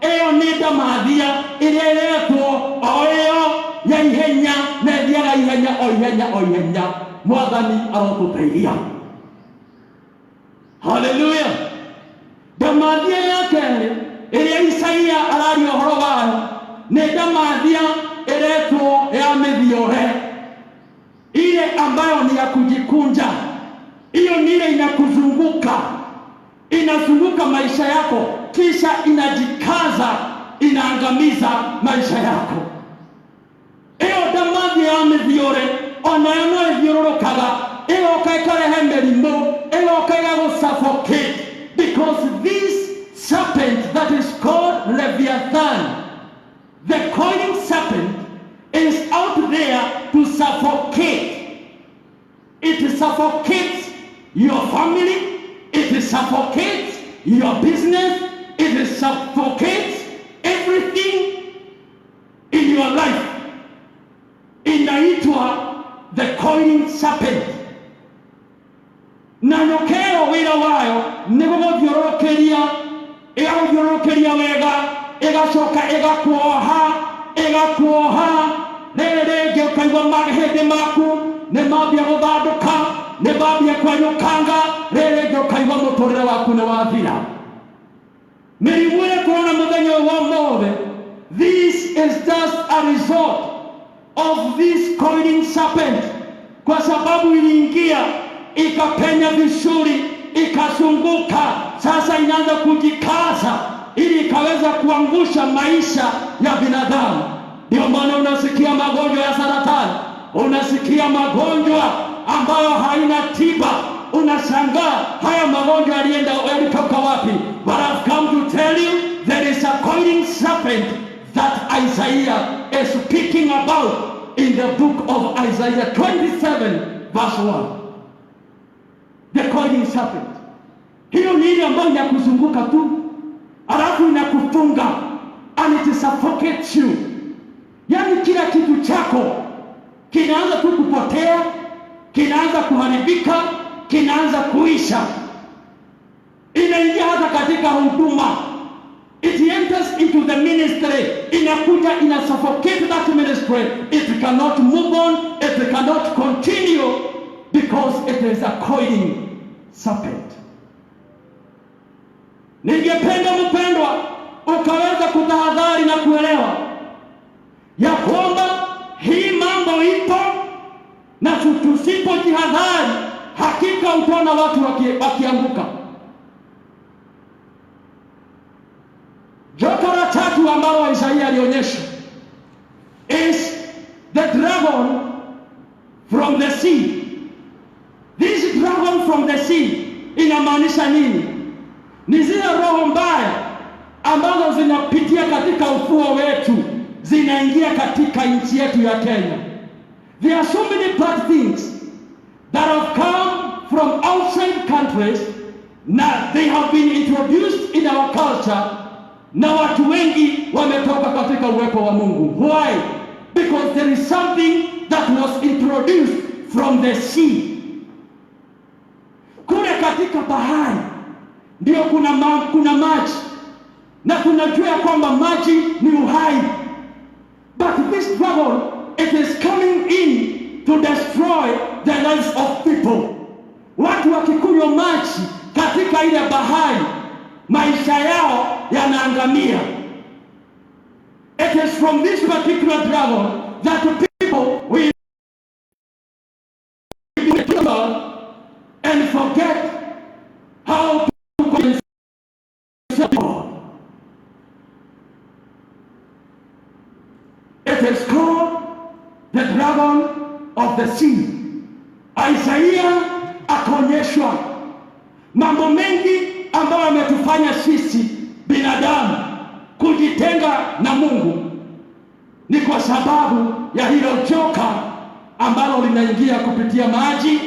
Ĩyo nĩ ndamathia ĩrĩa ĩretwo o ĩyo ya ihenya, na ĩthiaga ihenya o ihenya o ihenya. Mwathani arotũteithia. Haleluya. Ndamathia ya kerĩ ĩrĩa Isaia araria ũhoro wayo nĩ ndamathia iretwo ya mithiore, ile ambayo ni ya kujikunja. Hiyo ni ile inakuzunguka, inazunguka maisha yako, kisha inajikaza, inaangamiza maisha yako. Hiyo ndamathia ya mithiore onayo no ithiũrũrũkaga, ĩgoka ĩkarehe mĩrimũ, ĩgoka ĩgagũsuffocate, because this serpent that is called Leviathan, the coiling serpent, is out there to suffocate. It suffocates your family, it suffocates your business, it suffocates everything in your life. Inaitwa the coiling serpent. Na nyokeo wĩra wayo nĩ gũgũthiũrũrũkĩria, ĩgagũthiũrũrũkĩria wega, ĩgacoka ĩgakuoha. Rĩngĩ ũkaigua mahĩndĩ maku nĩ mambia gũthandũka, nĩ mambia kwenyũkanga. Rĩngĩ ũkaigua mũtũrĩre waku nĩ wathira. Mĩrimũ ĩrĩa kũrona mũthenya wa ũmũthĩ, this is just a result of this coiling serpent, kwa sababu iliingia ikapenya vizuri, ikazunguka, sasa inaanza kujikaza ili ikaweza kuangusha maisha ya binadamu. Ndio maana unasikia magonjwa ya saratani, unasikia magonjwa ambayo haina tiba. Unashangaa haya magonjwa yalitoka wapi? But I've come to tell you, there is a coiling serpent that Isaiah is speaking about in the book of Isaiah 27 verse 1. The coiling serpent. Hiyo ni ile ambayo inakuzunguka tu, alafu inakufunga, and it suffocates you. Yani kila kitu chako kinaanza tu kupotea, kinaanza kuharibika, kinaanza kuisha. Inaingia hata katika huduma. It enters into the ministry. Inakuja, ina suffocate that ministry. It cannot move on, it cannot continue, because it is a coiling serpent. Ningependa mpendwa ukaweza kutahadhari na kuelewa ya kwamba hii mambo ipo, na tusipojihadhari hakika utaona watu wakianguka. Joka la tatu ambalo Isaia alionyesha is the dragon from the sea. This dragon from the sea inamaanisha nini? Ni zile roho mbaya ambazo zinapitia katika ufuo wetu, zinaingia katika nchi yetu ya Kenya. There are so many bad things that have come from outside countries. Now they have been introduced in our culture, na watu wengi wametoka katika uwepo wa Mungu. Why? Because there is something that was introduced from the sea. Kule katika bahari ndio kuna maji, na tunajua kwamba maji ni uhai. But this dragon, it is coming in to destroy the lives of people. Watu wakikunywa maji katika ile bahari, maisha yao yanaangamia. It is from this particular dragon that people will and forget how to God. It is called the dragon of the sea. Isaiah akaonyeshwa mambo mengi ambayo ametufanya sisi binadamu kujitenga na Mungu ni kwa sababu ya hilo joka ambalo linaingia kupitia maji,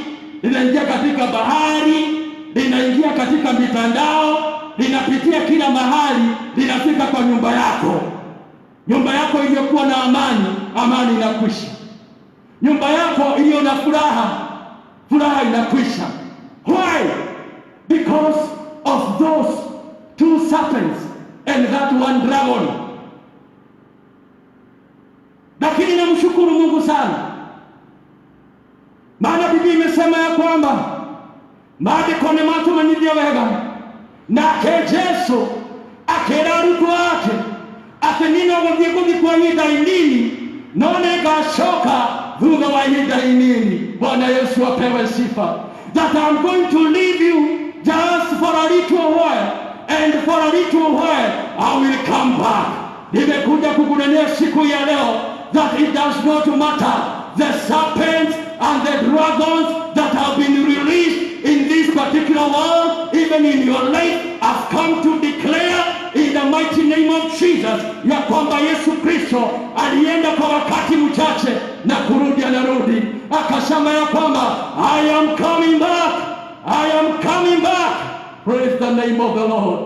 linaingia katika bahari, linaingia katika mitandao, linapitia kila mahali, linafika kwa nyumba yako. Nyumba yako iliyokuwa na amani, amani inakwisha. Nyumba yako iliyo na furaha, furaha inakwisha. Why? Because of those two serpents and that one dragon. Lakini namshukuru Mungu sana, maana Biblia imesema ya kwamba maandiko ni matumanithia wega, nake Jesu akera arutwo ake ati ninoguthie guthikwo ihinda inini no nigacoka thutha wa ihinda inini. Bwana Yesu apewe sifa. That I'm going to leave you just for a little while, and for a little while I will come back. Nimekuja kukunenea siku ya leo that it does not matter the serpents and the dragons that have been released in this particular world, even in your life. I've come to declare in the mighty name of Jesus ya kwamba Yesu Kristo alienda kwa wakati mchache na kurudi, anarudi. Akasema ya kwamba I am coming back, I am coming back. Praise the name of the Lord.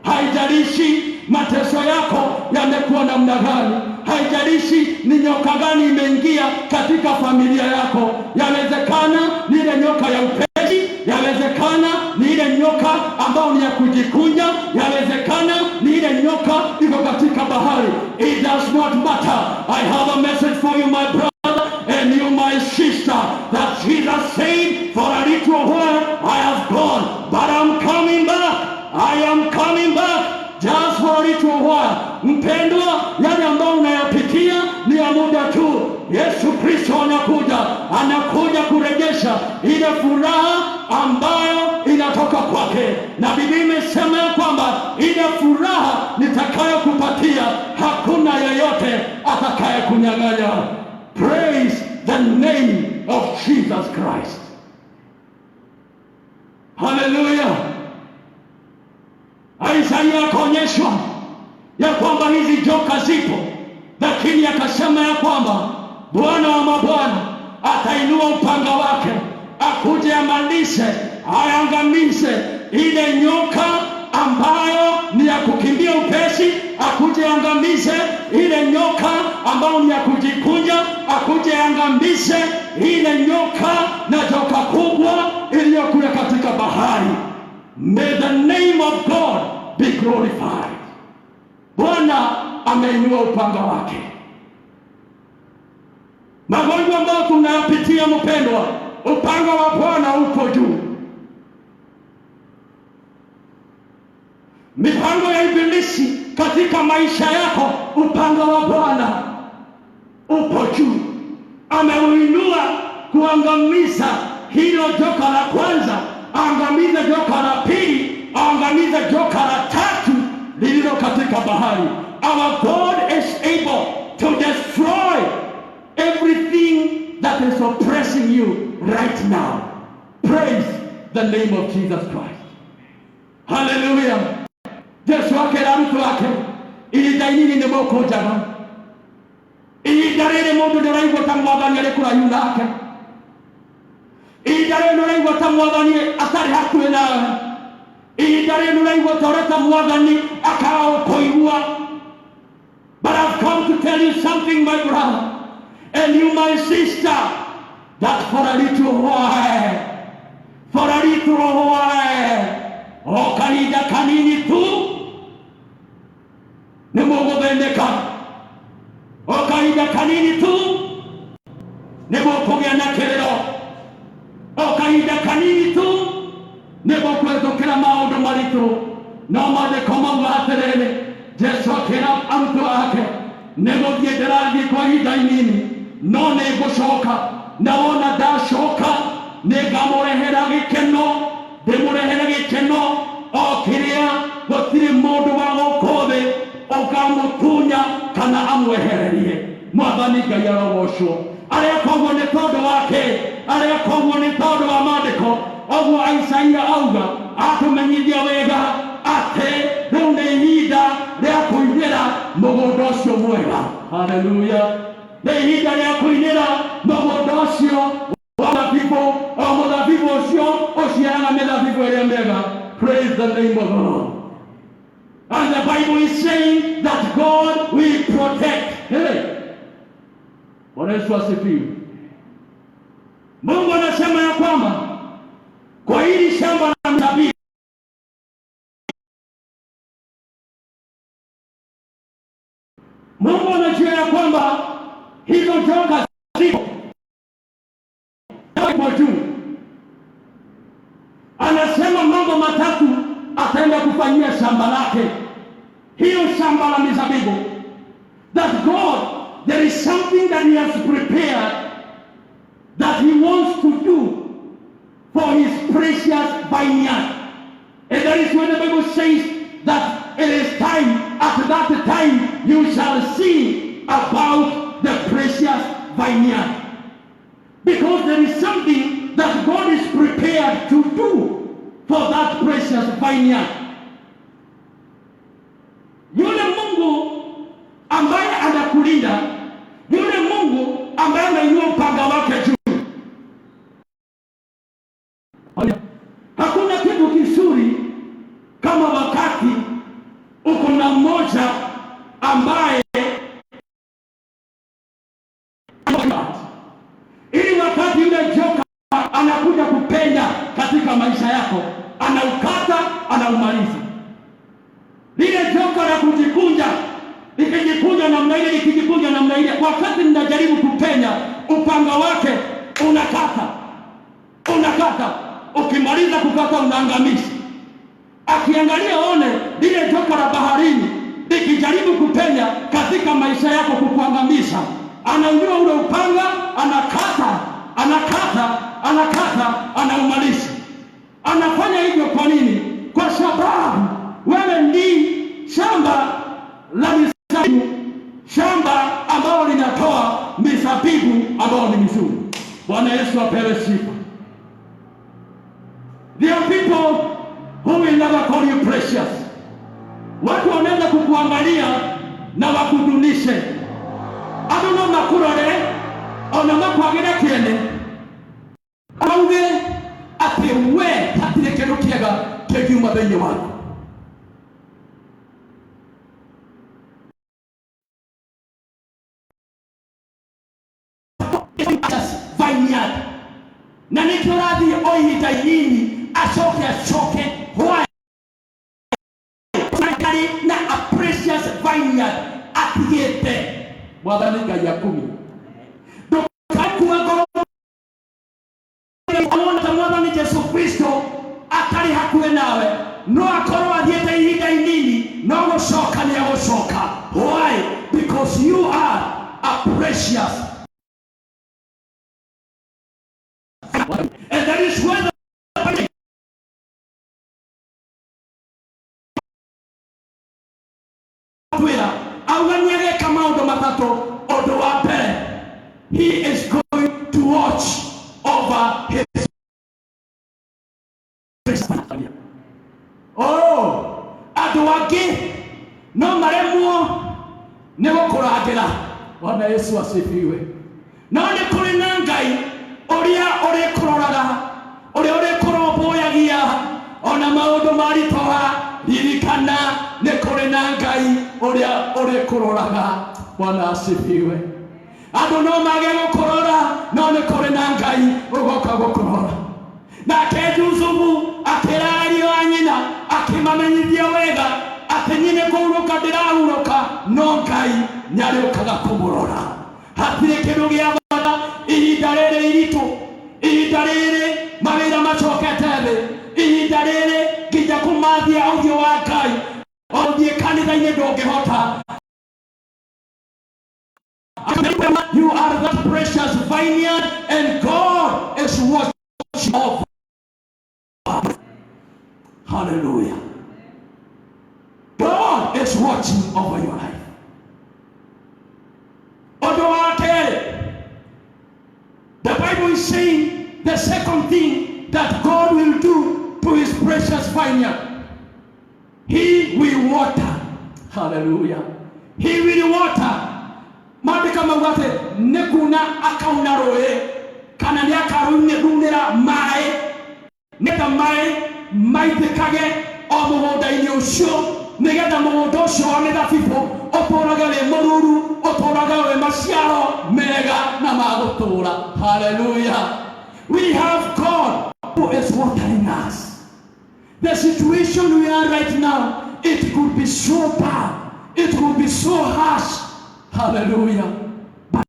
Haijalishi mateso yako yamekuwa namna gani, haijalishi ni nyoka gani imeingia katika familia yako. Yawezekana ni ile nyoka ya upesi, yawezekana ni ile nyoka ambayo ni ya kujikunja, yawezekana ni ile nyoka iko katika bahari. It does not matter. I have a message for you, my brother, and you, my sister, that Jesus said, for a little while I have gone, but I'm coming back. I am coming back just for a little while. Mpendwa, yale ambayo unayapitia ni ya muda tu. Yesu Kristo anakuja kurejesha ile furaha ambayo inatoka kwake, na Biblia imesema ya kwamba ile furaha nitakayokupatia hakuna yeyote atakaye kunyang'anya. Praise the name of Jesus Christ. Hallelujah. Isaya akaonyeshwa ya kwamba hizi joka zipo, lakini akasema ya kwamba Bwana wa mabwana atainua upanga wake akuje amalishe, aangamize ile nyoka ambayo ni ya kukimbia upesi, akuje angamize ile nyoka ambayo ni ya kujikunja, akuje angamize ile nyoka na joka kubwa iliyokuwa katika bahari. May the name of God be glorified. Bwana ameinua upanga wake. Magonjwa ambayo tunayapitia, mpendwa, upanga wa Bwana upo juu. Mipango ya ibilisi katika maisha yako, upanga wa Bwana upo juu. Ameuinua kuangamiza hilo joka la kwanza, angamiza joka la pili, angamiza joka la tatu lililo katika bahari. Our God is able to destroy everything that is oppressing you right now. Praise the name of Jesus Christ. Hallelujah. Yesu akera mtu wake ihinda inini nĩ mũkũnjaga, ihinda rĩrĩ mũndũ ndĩraigua ta Mwathani arĩ kũraihu nake, ihinda rĩrĩ ndĩraigua ta Mwathani atarĩ hakuhĩ nawe, ihinda rĩrĩ ndĩraigua ta ũrĩ ta Mwathani akagũkũigua. But I've come to tell you something, my brother, and you, my sister, that for a little while, o kahinda kanini tu nĩ mũgũthĩnĩka, o kahinda kanini tu nĩ mũkũgĩa na kĩrĩro, o kahinda kanini tu nĩ mũkwĩtũkĩra maũndũ maritũ. No maandĩko mauga atĩrĩrĩ, Jesu akĩra arutwo ake, nĩ gũthiĩ ndĩrathiĩ kwa ihinda inini, no nĩ ngũcoka, na wona ndacoka nĩngamũrehera gĩkeno, ndĩmũrehere gĩkeno o kĩrĩa gũtirĩ mũndũ wa gũkũ thĩ ũkamũtunya kana amwehererie. Mwathani Ngai arogocwo. Arĩa koguo nĩ tondũ wake, arĩa koguo nĩ tondũ wa maandĩko, ũguo Isaia auga atumenyithia wega ati riu ni ihinda ria kuinira mugunda ucio mwega. Haleluya! Ni ihinda ria kuinira mugunda ucio wa muthabibũ, o muthabibũ ucio uciaraga mĩthabibũ ĩrĩa mĩega. Praise the name of God. And the Bible is saying that God will protect. Hey, Bwana Yesu asifiwe. Mungu anasema ya kwamba kwa hili shamba la mzabibu Mungu anajua ya kwamba hizo joka zipo juu. Anasema mambo matatu ataenda kufanyia shamba lake, hiyo shamba la mizabibu. That God, there is something that he has prepared that he wants to do for his precious vineyard. And that is when the Bible says that it is time, at that time you shall see about the precious vineyard. Because there is something that God is prepared to do for that precious vineyard. Yule Mungu ambaye anakulinda, yule Mungu ambaye anainua upanga wake juu. Hakuna kitu kizuri kama wakati uko na mmoja ambaye ili wakati yule joka anakuja kupenya katika maisha yako, anaukata, anaumaliza. Lile joka la kujikunja, likijikunja namna ile, likijikunja namna ile, wakati ninajaribu kupenya, upanga wake unakata. Ukimaliza kukata, unaangamiza. Akiangalia one lile joka la baharini likijaribu kupenya katika maisha yako kukuangamiza, anainua ule upanga, anakata, anaumaliza. Anafanya hivyo kwa nini? Kwa sababu wewe ni shamba la mizabibu, shamba ambalo linatoa mizabibu ambao ni mizuri. Bwana Yesu apewe sifa. There are people who will never call you precious. Watu wanaweza kukuangalia na wakudunishe. Aduno makurore, ona makwagire kiene. Auge ati we hatire kindu kiega kigiuma thĩinĩ waku. Vineyard. Na nĩkĩo ũrathiĩ o ihinda inini acoke why na a precious vineyard atigĩte Mwathani Ngai akumi. Ndũkakuua ngoro ta Mwathani Jesu Kristo atarĩ hakuhĩ nawe, no akorwo athiĩte ihinda inini, no gũcoka nĩ egũcoka. Why? Because you are a precious. And that is where the he is going to watch over his. Oh, aduage no maremwo ne gukuragira. Bwana Yesu asifiwe. No ni kuri na Ngai uria uri kuroraga, uria uri kuromboyagia ona maundu maritoha. Ririkana ni kuri na Ngai uria uri kuroraga. Bwana asifiwe. Andu no mage gukurora, no ni kuri na Ngai ugoka gukurora. Nake Jusufu akĩra ariũ a nyina akĩmamenyithia wega atĩ nyine kũhurũka ndĩrahurũka, no Ngai nĩarĩũkaga kũmũrora. Hatirĩ kĩndũ gĩa bata ihinda rĩrĩ iritũ, ihinda rĩrĩ mawĩra macokete thĩ, ihinda rĩrĩ nginya kũmathia ũthiũ wa Ngai ũthiĩ kanitha-inĩ ndũngĩhota. You are that precious vineyard and God is watching over. Hallelujah. God is watching over your life. The Bible is saying the second thing that God will do to his precious vineyard. He will water. Hallelujah. He will water. Maandika mawate nekuna akauna roe kana ni akarunye dunira mai neta mai maitekage omugunda-ini ucio nigetha mugunda ucio onetha bibo otoraga we mururu otoraga we maciaro mega na magutura. Hallelujah. We have God who is watering us. The situation we are right now, it could be so bad, it could be so harsh. Hallelujah. But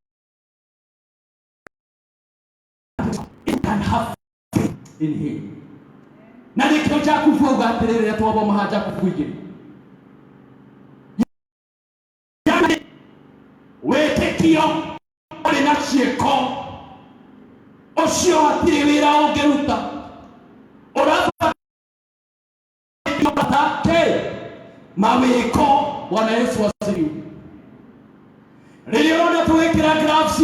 you can have faith in Him. Na nikioja kuvuga atirire twabo mahaja kuvuigiri. Yani wetekio uri na cieko ocio atirira ungeruta urata mawiko. Bwana Yesu asifiwe. Niliona tuwekera graphs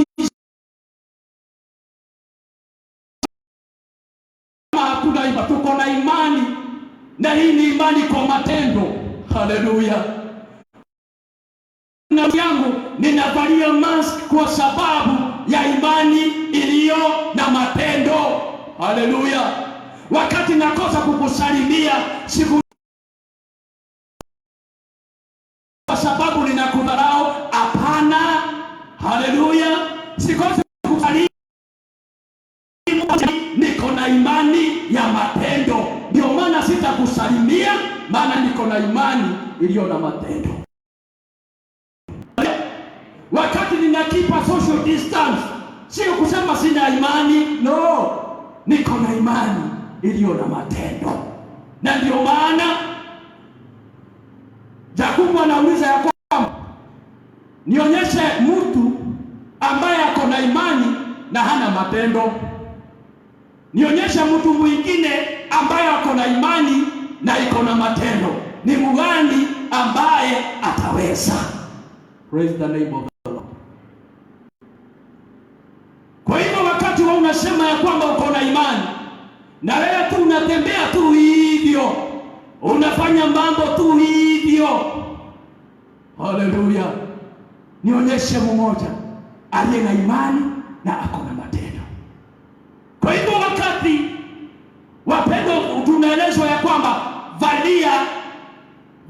hakuna imani, tuko na imani na hii ni imani kwa matendo. Haleluya. Na yangu ninavalia mask kwa sababu ya imani iliyo na matendo. Haleluya. Wakati nakosa kukusalimia siku kwa sababu ninakudharau, hapana. Haleluya. Sikosi kukusalimia, niko na imani ya matendo. Ndio maana sitakusalimia, maana niko na imani iliyo na matendo. Wakati ninakipa social distance, sio kusema sina imani, no. Niko na imani iliyo na matendo. Na ndio maana Yakobo anauliza ya kwamba nionyeshe mtu ambaye ako na imani na hana matendo. Nionyeshe mtu mwingine ambaye ako na imani na iko na matendo. Ni mgani ambaye ataweza? Praise the name of the Lord. Kwa hivyo wakati wewe unasema ya kwamba uko na imani na wewe tu unatembea tu hivyo, unafanya mambo tu hivyo, haleluya, nionyeshe mmoja aliye na imani na ako na matendo. Kwa hivyo wakati wapendo tunaelezwa ya kwamba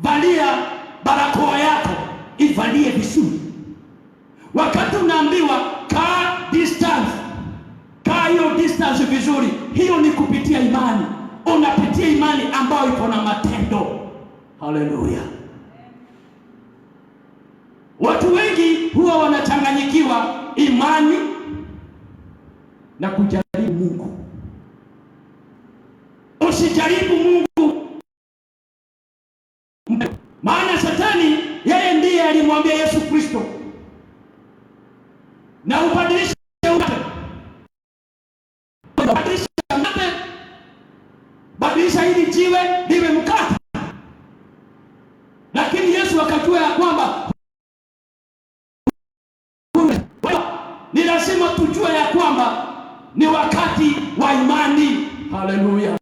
valia barakoa yako, ivalie vizuri. Wakati unaambiwa kaa distance, kaa hiyo distance vizuri, hiyo ni kupitia imani. Unapitia imani ambayo iko na matendo. Haleluya. Watu wengi huwa wanachanganyikiwa imani na kujaribu Mungu. Usijaribu Mungu, maana Shetani yeye ndiye alimwambia Yesu Kristo, na ubadilishe badilisha hili jiwe liwe mkate. Lakini Yesu akajua ya kwamba ni lazima tujue ya kwamba ni wakati wa imani. Haleluya.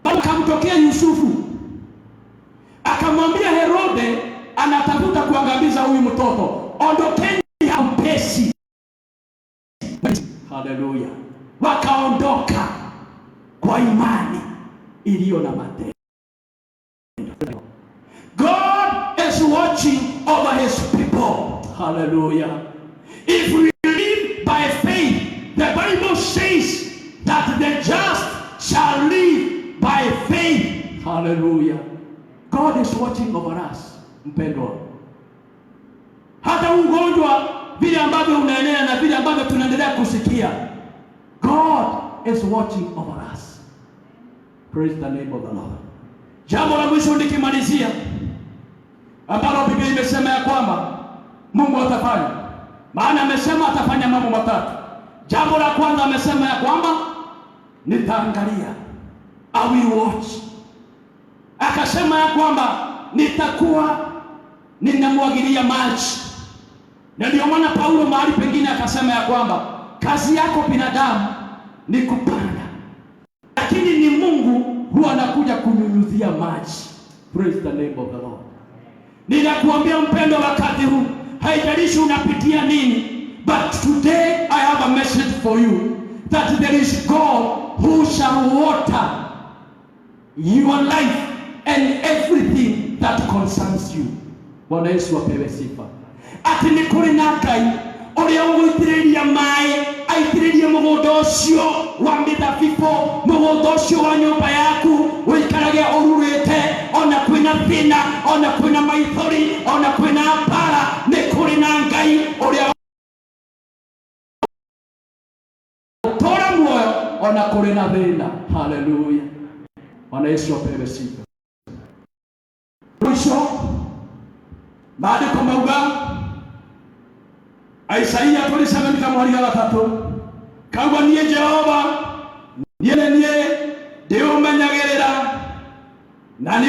Akamtokea Yusufu akamwambia Herode anatafuta kuangamiza huyu mtoto, ondokeni upesi. Haleluya. Wakaondoka kwa imani iliyo na matendo. God is watching over his people. Hallelujah. If we live by faith, the Bible says that the just shall live by faith. Hallelujah. God is watching over us, mpendwa. Hata ugonjwa vile ambavyo unaenea na vile ambavyo tunaendelea kusikia, God is watching over us. Praise the name of the Lord. Jambo la mwisho nikimalizia, ambalo Biblia imesema ya kwamba Mungu atafanya, maana amesema atafanya mambo matatu. Jambo la kwanza amesema ya kwamba nitaangalia, I will watch. Akasema ya kwamba nitakuwa ninamwagilia maji. Na ndio maana Paulo mahali pengine akasema ya kwamba kazi yako binadamu ni kupanda huwa anakuja kunyunyuzia maji. Praise the name of the Lord. Ninakuambia mpendo, wakati huu haijalishi unapitia nini, but today I have a message for you that there is God who shall water your life and everything that concerns you. Bwana Yesu apewe sifa. Ati ni kuri na Ngai uria ugwitiriria mai aitiririe mugunda ucio wa mithabibũ, mugunda ucio wa nyũmba yaku uikarage ururite, ona kwina thina, ona kwina maithori, ona kwina mbara. Ni kuri na Ngai uria tora muoyo ona kuri na thina. Haleluya. Bwana Yesu apewe sifa. Mwisho maandiko mauga Isaia 27:3 kauga niĩ Jehova niĩ ndĩũmenyagĩrĩra na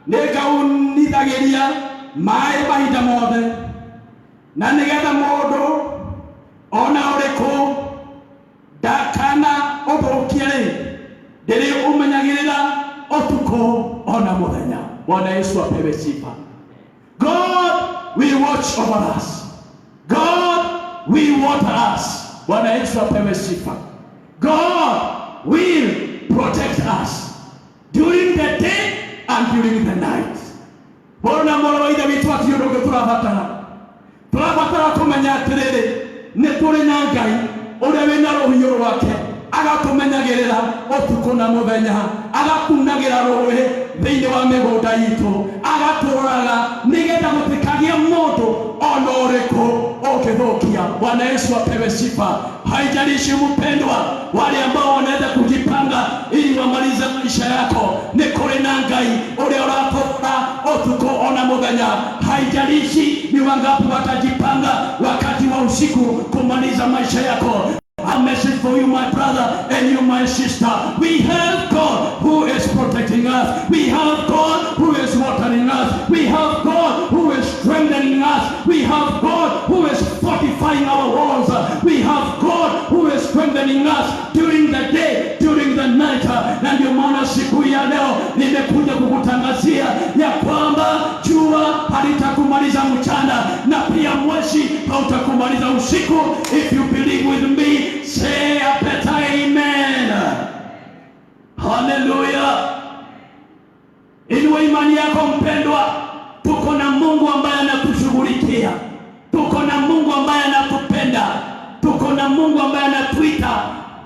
nĩngaunithagĩria maĩ mahinda mothe, na nĩgetha mũndũ ona ũrĩkũ ndakana ũthũkie-rĩ, ndĩrĩũmenyagĩrĩra ũtukũ ona mũthenya. Bwana Yesu apewe sifa. God will watch over us. God will water us. Bwana Yesu apewe sifa. God will protect us during the day and during the night. Bona mwana wa ithe witũ ati ũndũ ũngĩ tũrabatara kũmenya atĩrĩrĩ, nĩ tũrĩ na Ngai ũrĩa wĩna rũhiũ rwake agatũmenyagĩrĩra ũtukũ na mũthenya, agakunagĩra rũĩ thĩinĩ wa mĩgũnda itũ, agatũraga nĩgetha gũtikagĩe mũndũ ona ũrĩkũ ũngĩthũkia. Bwana Yesu apewe sifa. Haijalishi mpendwa, wale ambao wanaweza kujipanga ili wamalize maisha yako, ni kuri na Ngai uria ũratũra ũtukũ ona mũthenya. Haijalishi ni wangapi watajipanga wakati wa usiku kumaliza maisha yako. A message for you, my brother, and you, my sister. We have God who is protecting us. We have God who is watering us. We have God who is strengthening us. We have God who is fortifying our walls. We have God who is strengthening us during the day, during the night. Na ndio maana siku ya leo nimekuja kukutangazia ya kwamba jua halitakumaliza mchana na pia mwezi hautakumaliza usiku. If you believe with me, say a better amen. Hallelujah. Inua imani yako mpendwa. Tuko na Mungu ambaye anatushughulikia. Tuko na Mungu ambaye anatupenda. Tuko na Mungu ambaye anatuita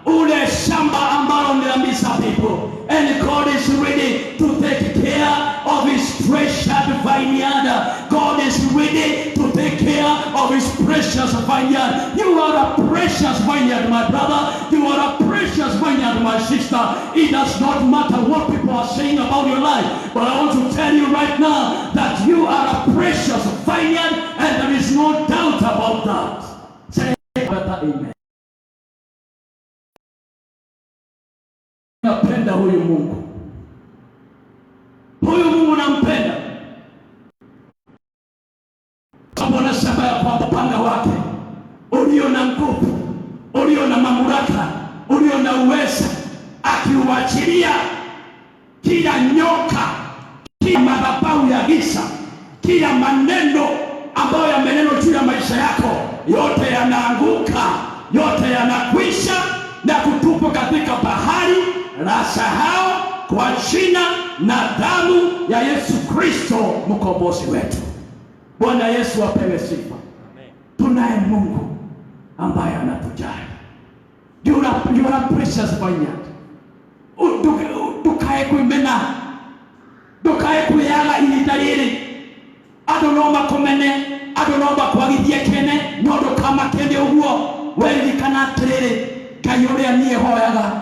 ule shamba ambalo ni la mizabibu. And God is ready to take care of his treasured vineyard. God is ready to take care of his precious vineyard. You are a precious vineyard, my brother. You are a precious vineyard, my sister. It does not matter what people are saying about your life, but I want to tell you right now that you are a precious vineyard, and there is no doubt about that. Say better amen. Napenda huyu Mungu. Huyu Mungu nampenda. Sababu anasema ya kwamba upanga wake ulio na nguvu, ulio na mamlaka, ulio na uwezo, akiuachilia kila nyoka, kila madhabahu ya giza, kila maneno ambayo yamenenwa juu ya maisha yako, yote yanaanguka, yote yanakwisha na kutupwa katika bahari la sahau kwa jina na damu ya Yesu Kristo mkombozi wetu. Bwana Yesu apewe sifa. Amen. Tunaye Mungu ambaye anatujali. You are a precious vineyard. Dukae kuimena, dukae kuyaga ihinda rĩrĩ. Adonomba kumene, adonomba kwagithie kene, nyondo kama kende uguo. Weririkana atĩrĩrĩ, Ngai ũrĩa niĩ hoyaga,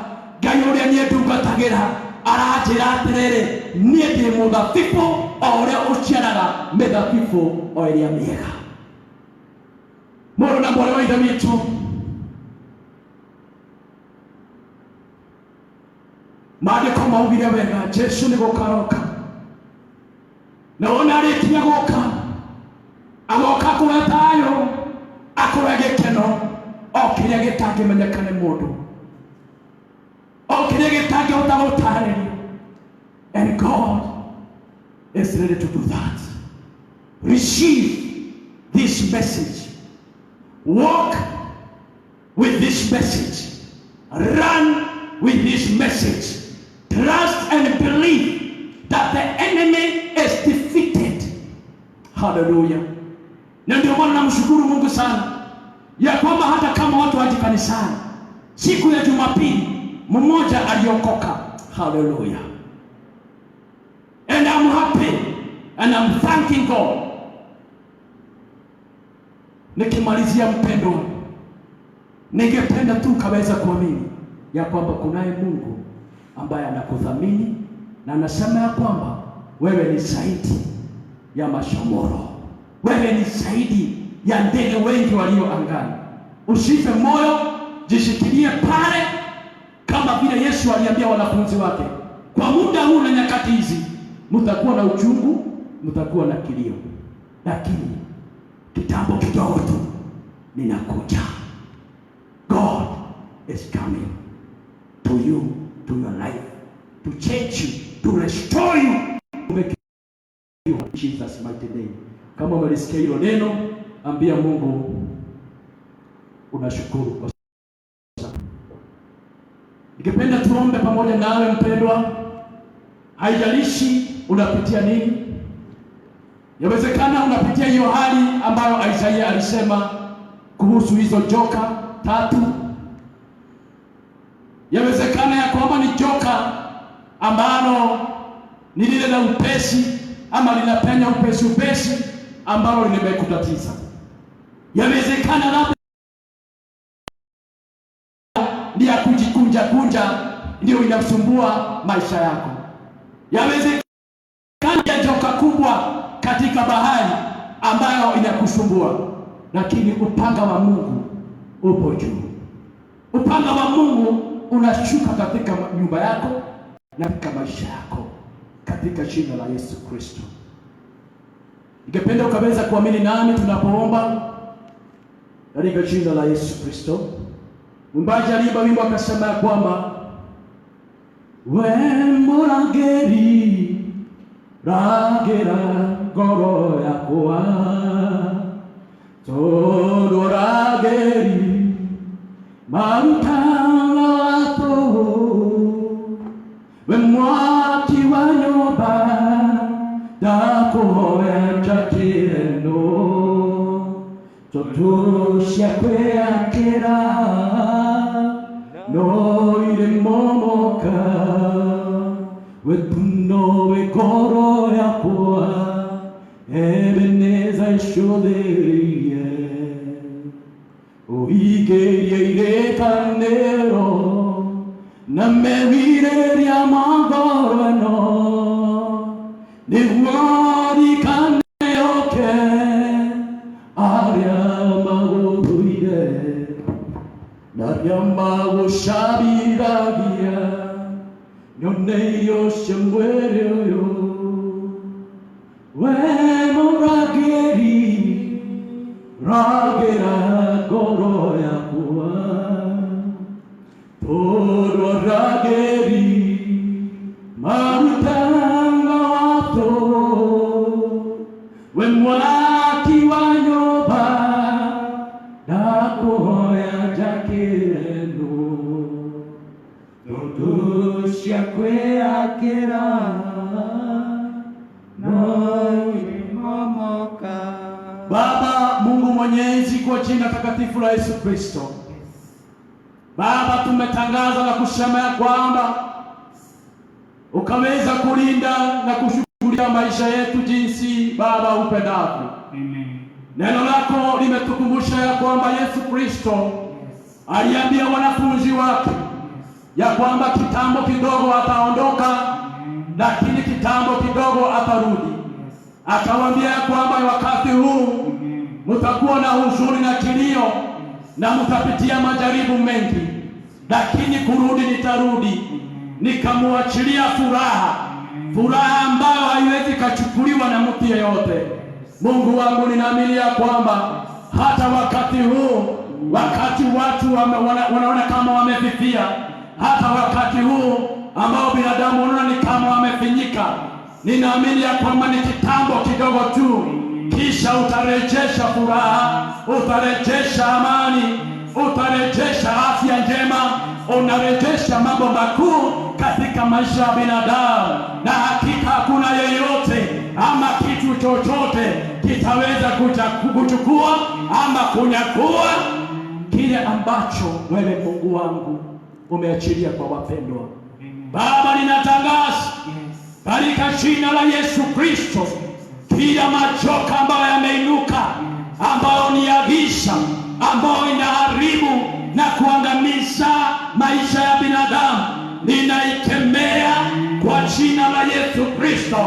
Ngai ũrĩa niĩ ndungatagĩra, aranjĩra atĩrĩrĩ, niĩ ndĩ mũthabibũ o ũrĩa ũciaraga mĩthabibũ o ĩrĩa mĩega. Mũndũ na mwarĩ wa ithe witũ, maandĩko maugire wega, Jesu nĩ gũkaroka, na ona arĩkia gũka, agoka kũhe thayũ, akũhe gĩkeno o kĩrĩa gĩtangĩmenyeka nĩ mũndũ, o kĩrĩa getage utagotare. And God is ready to do that. Receive this message. Walk with this message. Run with this message. Trust and believe that the enemy is defeated. Hallelujah. Na ndio maana namshukuru Mungu sana ya kwamba hata kama watu waje kanisani siku ya Jumapili mmoja aliokoka. Hallelujah. And I'm happy and I'm thanking God. Nikimalizia mpendwa, ningependa tu kaweza kuamini ya kwamba kunaye Mungu ambaye anakuthamini na anasema ya kwamba wewe ni zaidi ya mashomoro, wewe ni zaidi ya ndege wengi walio angani. Usife moyo, jishikilie pale, kama vile Yesu aliambia wanafunzi wake, kwa muda huu na nyakati hizi mtakuwa na uchungu, mtakuwa na kilio, lakini kitambo kidogo tu ninakuja. God is coming to you, to your life, to change you, to restore you, to make you in Jesus' mighty name. Kama umelisikia hilo neno, ambia Mungu unashukuru kwa sababu. Nikipenda tuombe pamoja nawe mpendwa. Haijalishi unapitia nini. Yawezekana unapitia hiyo hali ambayo Isaiah alisema kuhusu hizo joka 3. Yawezekana ya kwamba ni joka ambalo ni lile la upesi ama linapenya upesi ambalo limekutatiza. Yawezekana labda ndio kujikunja ndio inasumbua maisha yako. Yawezekana joka kubwa katika bahari ambayo inakusumbua, lakini upanga wa Mungu upo juu. Upanga wa Mungu unashuka katika nyumba yako na katika maisha yako, katika jina la Yesu Kristo. Ningependa ukaweza kuamini nami tunapoomba katika jina la Yesu Kristo. Mwimbaji aliimba wimbo akasema ya kwamba we murageri ragera ngoro yakwa todo rageri marutanga wato we mwaki wa nyumba dakoya chakirendo totusha kweyakera no ile momoka wetuno wekoro yakwa ebeneza ishoderie oigerie irekanero na mevireria magoro no niwari kaneoke aria magoduire naria magoshabiragia Yoneyo shemwereyo we morageri ragera goro yakwa todo rageri marutanga wato we mwaki wa nyoba dakoya jakirendo Totusha kweyakera momoka. Baba Mungu Mwenyezi, kwa jina takatifu la Yesu Kristo, Baba, tumetangaza na kusema ya kwamba ukaweza kulinda na kushughulikia maisha yetu jinsi Baba upendavyo. Amen. Neno lako limetukumbusha ya kwamba Yesu Kristo aliambia wanafunzi wake ya kwamba kitambo kidogo ataondoka, lakini kitambo kidogo atarudi. Akawaambia ya kwamba wakati huu mtakuwa na huzuni na kilio na mtapitia majaribu mengi, lakini kurudi nitarudi nikamuachilia furaha ambayo haiwezi kuchukuliwa na mtu yeyote. Mungu wangu, ninaamini ya kwamba hata wakati huu, wakati watu wanaona kama wamefifia, hata wakati huu ambao binadamu unaona ni kama wamefinyika, ninaamini ya kwamba ni kitambo kidogo tu, kisha utarejesha furaha, utarejesha amani, utarejesha afya njema, unarejesha mambo makuu katika maisha ya binadamu. Na hakika hakuna yeyote ama kitu chochote kitaweza kuchukua ama kunyakua kile ambacho wewe Mungu wangu umeachilia kwa wapendwa. Baba, ninatangaza katika jina la Yesu Kristo, kila machoka ambayo yameinuka, ambayo ni ya giza, ambayo inaharibu na kuangamiza maisha ya binadamu, ninaikemea kwa jina la Yesu Kristo.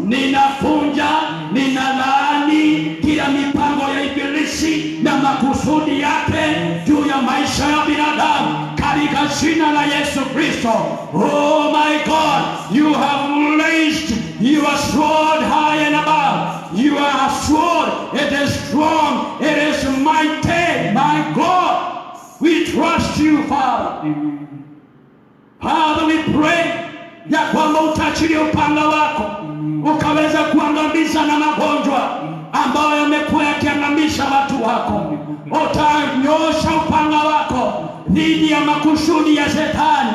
Ninafunja, ninalaani kila mipango ya ibilisi na makusudi yake juu ya maisha ya binadamu katika jina la Yesu Kristo. Oh my God, you have raised your sword high and above. Your sword, it is strong, it is mighty. My God, we trust you, Father. Father, we pray ya kwamba utaachilia upanga wako ukaweza kuangamiza na magonjwa ambayo yamekuwa yakiangamisha watu wako. Utanyosha upanga wako dhidi ya makusudi ya shetani,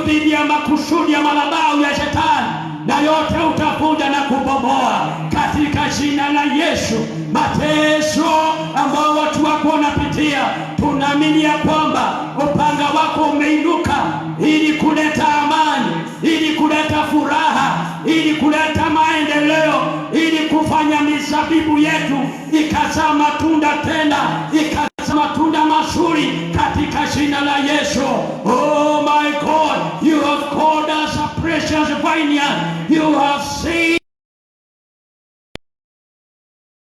dhidi ya makusudi ya madhabahu ya shetani, na yote utafuja na kubomoa katika jina la Yesu. Mateso ambao watu wako wanapitia, tunaamini ya kwamba upanga wako umeinuka ili kuleta amani, ili kuleta furaha, ili kuleta maendeleo, ili kufanya mizabibu yetu ikazaa matunda tena, ikazaa matunda mazuri katika jina la Yesu. Oh my God, you have called us a precious vineyard. You have seen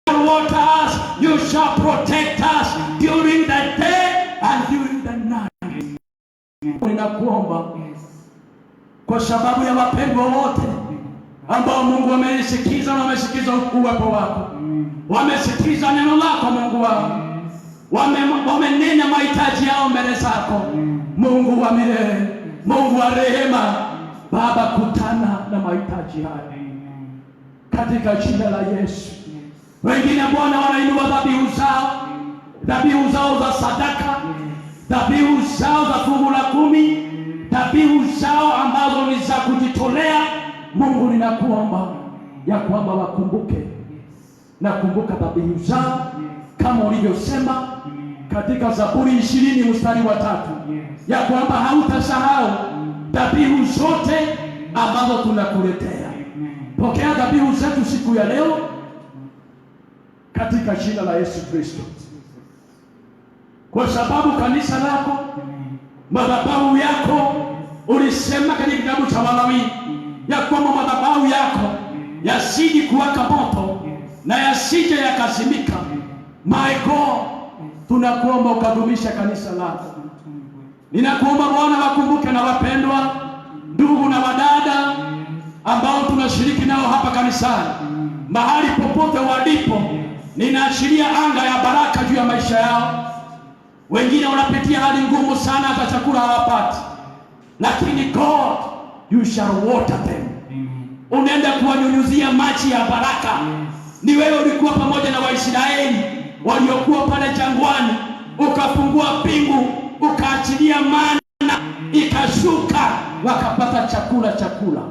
water us, you shall protect us during the day and during the night. Ninakuomba kwa sababu ya wapendwa wote ambao Mungu wamenisikiza na wamesikiza uwepo wako, wamesikiza neno lako Mungu wangu, wamenena mahitaji yao mbele zako. Mungu wa milele, Mungu wa rehema, Baba, kutana na mahitaji haya katika jina la Yesu. Wengine Bwana wanainua dhabihu zao za sadaka, dhabihu zao za fungu la 10, dhabihu zao ambazo ni za kujitolea. Mungu, ninakuomba ya kwamba wakumbuke na kumbuka dhabihu zao kama ulivyosema katika Zaburi 20 mstari wa 3 ya kwamba hautasahau dhabihu zote ambazo tunakuletea. Pokea dhabihu zetu siku ya leo katika jina la Yesu Kristo, kwa sababu kanisa lako, madhabahu yako, ulisema katika kitabu cha Walawi ya kwamba madhabahu yako yasije kuwaka moto na yasije yakazimika. My God, tunakuomba ukadumisha kanisa lako. Ninakuomba Bwana, wakumbuke na wapendwa ndugu na wadada ambao tunashiriki nao hapa kanisani, mahali popote walipo. Ninaashiria anga ya baraka juu ya maisha yao. Wengine wanapitia hali ngumu sana, hata chakula hawapati, lakini God, you shall water them. Unaenda kuwanyunyuzia maji ya baraka. Ni wewe ulikuwa pamoja na Waisraeli waliokuwa pale jangwani, ukafungua mbingu, ukaachilia mana, ikashuka, wakapata chakula.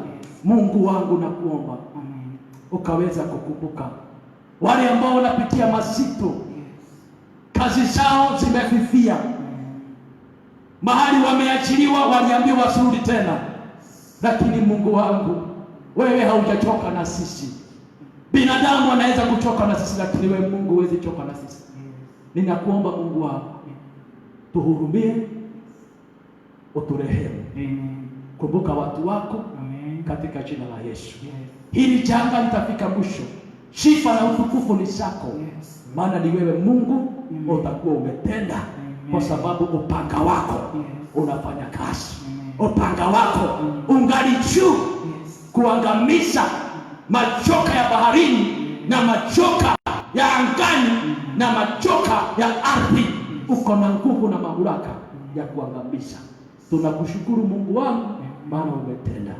Mungu wangu, nakuomba ukaweza kukumbuka wale ambao wanapitia mazito, kazi zao zimefifia, mahali wameachiliwa, waliambiwa wasirudi tena, lakini Mungu wangu, wewe haujachoka na sisi. Binadamu anaweza kuchoka na sisi, lakini wewe Mungu huwezi choka na sisi. Ninakuomba Mungu wangu, tuhurumie, uturehemu. Kumbuka watu wako katika jina la Yesu. Hili janga litafika mwisho. Sifa na utukufu ni zako, maana ni wewe Mungu utakuwa umetenda, kwa sababu upanga wako unafanya kazi. Upanga wako ungali juu kuangamiza machoka ya baharini na machoka ya angani na machoka ya ardhi. Uko na nguvu na mamlaka ya kuangamiza. Tunakushukuru Mungu wangu, maana umetenda.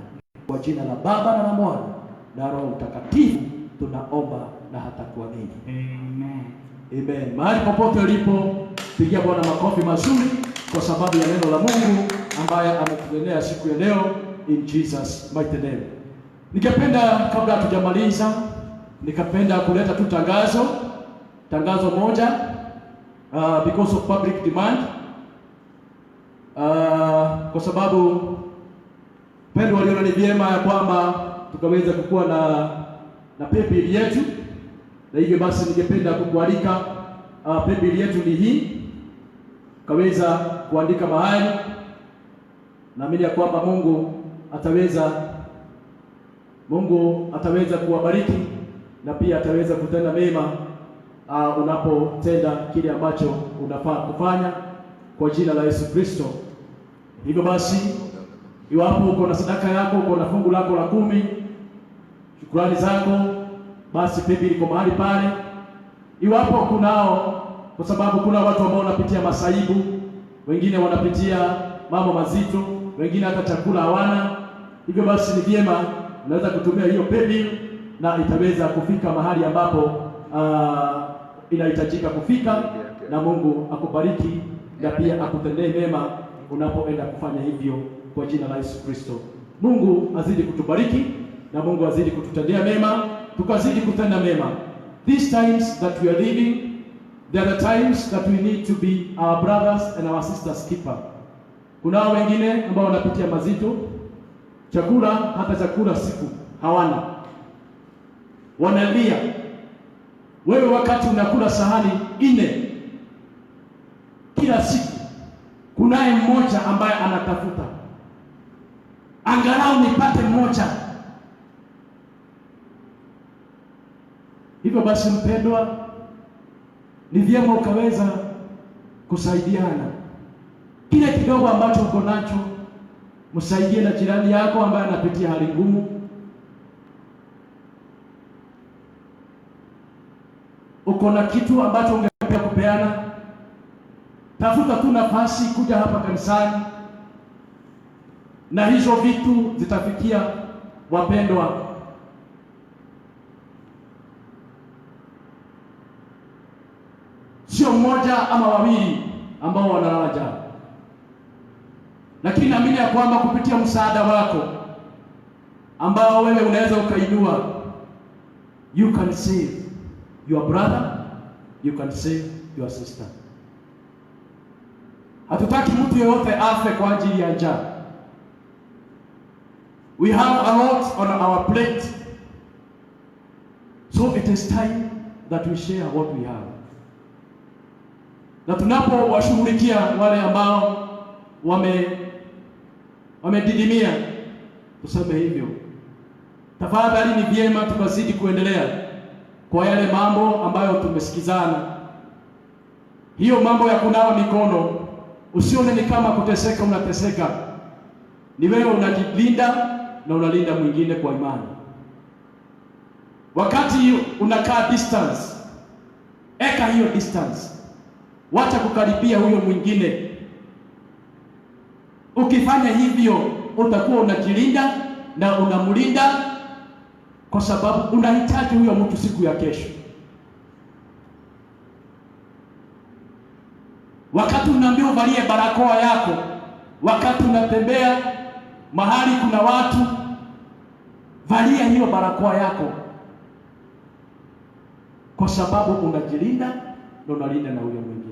Kwa jina la Baba na la Mwana na Roho Mtakatifu tunaomba na hata kuamini. Amen. Amen. Mahali popote ulipo, pigia Bwana makofi mazuri kwa sababu ya neno la Mungu ambaye ametulelea siku ya leo, in Jesus mighty name. Ningependa kabla hatujamaliza, nikapenda kuleta tu tangazo moja because of public demand. Kwa sababu pendo waliona ni vyema ya kwamba tukaweza kukuwa na PayBill yetu, na hivyo basi ningependa kukualika. PayBill yetu ni hii, kaweza kuandika mahali. Naamini ya kwamba Mungu ataweza kuwabariki na pia ataweza kutenda mema unapotenda kile ambacho unafaa kufanya kwa jina la Yesu Kristo. Hivyo basi, iwapo uko na sadaka yako, uko na fungu lako la 10, shukrani zako, basi PayBill iko mahali pale. Iwapo kunao, kwa sababu kuna watu ambao wanapitia masaibu, wengine wanapitia mambo mazito, wengine hata chakula hawana. Hivyo basi ni vyema unaweza kutumia hiyo PayBill na itaweza kufika mahali ambapo inahitajika kufika, na Mungu akubariki na pia akutendee mema unapoenda kufanya hivyo kwa jina la Yesu Kristo. Mungu azidi kutubariki na Mungu azidi kututendea mema, tukazidi kutenda mema. These times that we are living, there are the times that we need to be our brothers and our sisters keeper. Kuna wengine ambao wanapitia mazito, hata chakula siku hawana, wanalia. Wewe wakati unakula sahani 4 kila siku, kunaye mmoja ambaye anatafuta angalau nipate mmoja. Hivyo basi mpendwa, ni vyema ukaweza kusaidiana. Kile kidogo ambacho uko nacho, msaidie na jirani yako ambaye anapitia hali ngumu. Uko na kitu ambacho ungependa kupeana, tafuta tu nafasi kuja hapa kanisani, na hizo vitu zitafikia wapendwa. Sio mmoja ama wawili ambao wanalala njaa, lakini naamini ya kwamba kupitia msaada wako ambao wewe unaweza ukainua, you can save your brother, you can save your sister. Hatutaki mtu yeyote afe kwa ajili ya njaa. We have a lot on our plate, so it is time that we share what we have. Na tunapowashughulikia wale ambao wamedidimia, tuseme hivyo, tafadhali ni vyema tukazidi kuendelea kwa yale mambo ambayo tumesikizana. Hiyo mambo ya kunawa mikono, usione ni kama kuteseka, unateseka. Ni wewe unajilinda na unalinda mwingine kwa imani. Wakati unakaa distance, eka hiyo distance. Wacha kukaribia huyo mwingine. Ukifanya hivyo, utakuwa unajilinda na unamlinda, kwa sababu unahitaji huyo mtu siku ya kesho. Wakati unaambiwa uvalie barakoa yako, wakati unatembea mahali kuna watu, valia hiyo barakoa yako, kwa sababu unajilinda na unalinda na huyo mwingine.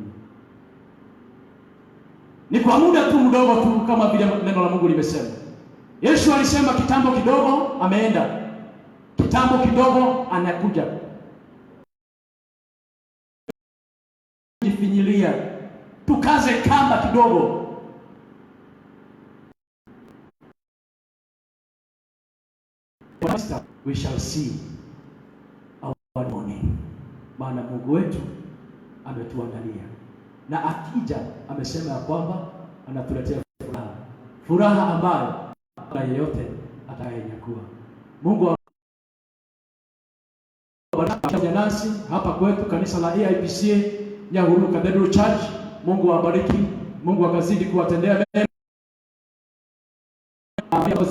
Ni kwa muda tu mdogo tu, kama vile neno la Mungu limesema. Yesu alisema kitambo kidogo ameenda, kitambo kidogo anakuja. Jifinyilia, tukaze kamba kidogo. We shall see our morning. Maana Mungu wetu ametuandalia, na akija amesema ya kwamba anatuletea furaha ambayo na yeyote atakayenyakua. Mungu pamoja nasi hapa kwetu kanisa la AIPCA Nyahururu Cathedral Church. Mungu awabariki, Mungu akazidi kuwatendea mema.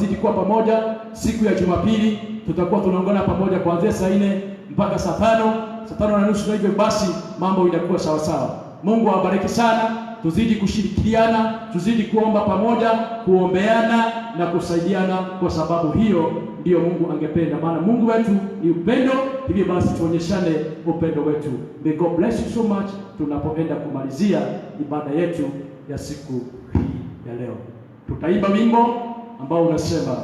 tutazidi kuwa pamoja. Siku ya Jumapili tutakuwa tunaungana pamoja kuanzia saa 4 mpaka saa 5, saa 5:30, na hivyo basi mambo inakuwa sawa sawa. Mungu awabariki sana. Tuzidi kushirikiana, tuzidi kuomba pamoja, kuombeana na kusaidiana, kwa sababu hiyo ndiyo Mungu angependa. Maana Mungu wetu ni upendo, hivyo basi tuonyeshane upendo wetu. May God bless you so much tunapoenda kumalizia ibada yetu ya siku hii ya leo. Tutaimba wimbo ambao unasema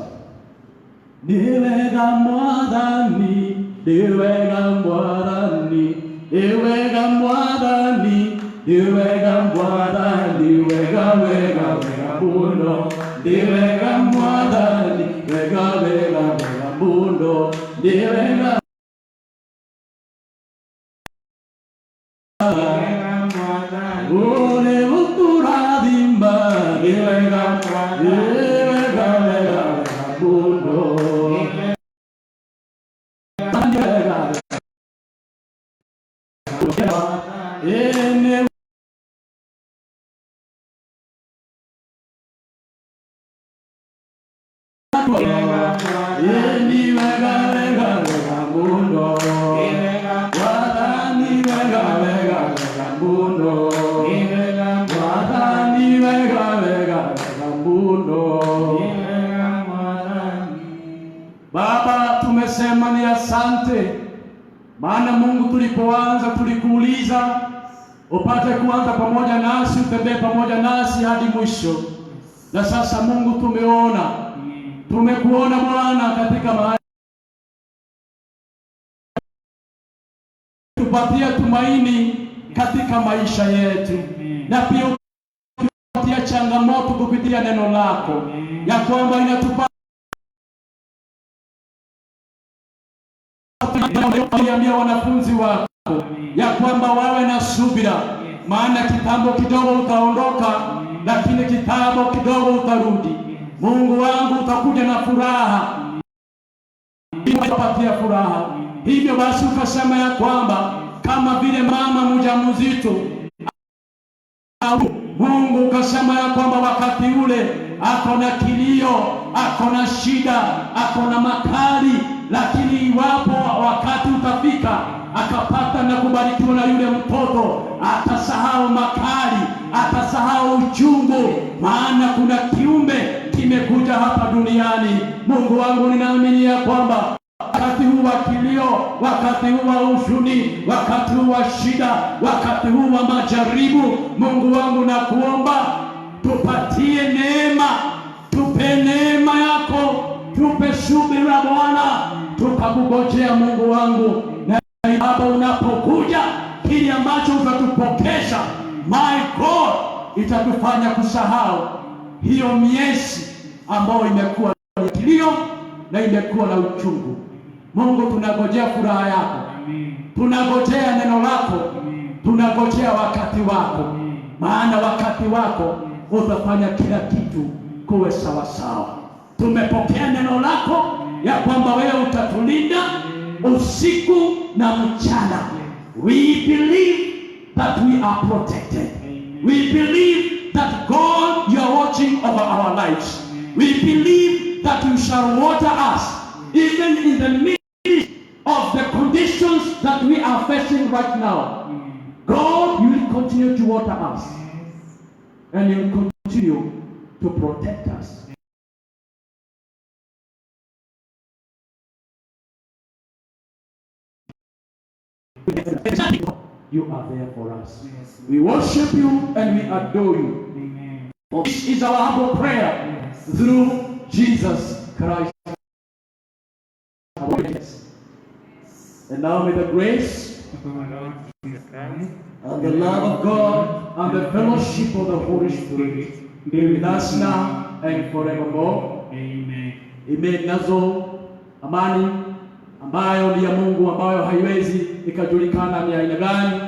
niwega mwadhani, niwega mwadhani, niwega mwadhani, niwega mwadhani, wega wega wega muno, niwega mwadhani, wega wega wega muno, niwega ule uturadhimba, niwega mwadhani, wega wega wega muno, ene Baba, tumesema ni asante, maana Mungu, tulipoanza tulikuuliza upate kuanza pamoja nasi, utembee pamoja nasi hadi mwisho. Na sasa Mungu, tumeona, tumekuona Bwana katika mahali, tupatia tumaini katika maisha yetu, na pia tupatia changamoto kupitia neno lako, ya kwamba inatupa Ambia wanafunzi wako ya kwamba wawe na subira, maana kitambo kidogo utaondoka, lakini kitambo kidogo utarudi. Mungu wangu, utakuja na furaha, utapatia furaha. Hivyo basi ukasema ya kwamba kama vile mama mjamzito, Mungu ukasema ya kwamba wakati ule ako na kilio, ako na shida, ako na makali, lakini iwapo wakati utafika akapata na kubarikiwa na yule mtoto, atasahau makali, atasahau uchungu, maana kuna kiumbe kimekuja hapa duniani. Mungu wangu, ninaamini ya kwamba wakati huu wa kilio, wakati huu wa huzuni, wakati huu wa shida, wakati huu wa majaribu, Mungu wangu, nakuomba tupatie neema, tupe neema yako, tupe subira Bwana, tukakungojea Mungu wangu. Na Baba, unapokuja, kile ambacho utatupokesha, my God, itatufanya kusahau hiyo miezi ambayo imekuwa na kilio na imekuwa na uchungu. Mungu, tunangojea furaha yako, tunangojea neno lako, tunangojea wakati wako, maana wakati wako utafanya kila kitu kuwe sawa sawa. Tumepokea neno lako ya kwamba wewe utatulinda usiku na mchana. We believe that we are protected. We believe that God, you are watching over our lives. We believe that you shall water us even in the midst of the conditions that we are facing right now. God, you will continue to water us, and you will continue to protect us. You are there for us. We worship you and we adore you. Amen. This is our humble prayer through Jesus Christ. And now may the grace and the love of God and the fellowship of the Holy Spirit be with us now and forevermore. Amen. Amen. Nazo amani ambayo ni ya Mungu, ambayo haiwezi ikajulikana ni aina gani,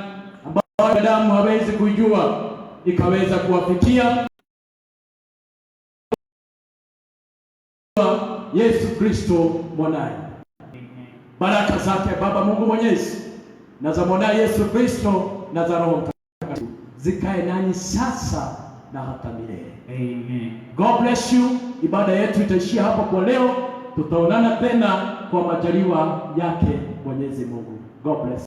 ambayo damu hawezi kujua, ikaweza kuwafikia Yesu Kristo mwanaye. Baraka zake Baba Mungu Mwenyezi na za mwanaye Yesu Kristo na za Roho Mtakatifu zikae nanyi sasa na hata milele. Amen. God bless you. Ibada yetu itaishia hapo kwa leo. Tutaonana tena kwa majaliwa yake Mwenyezi Mungu. God bless.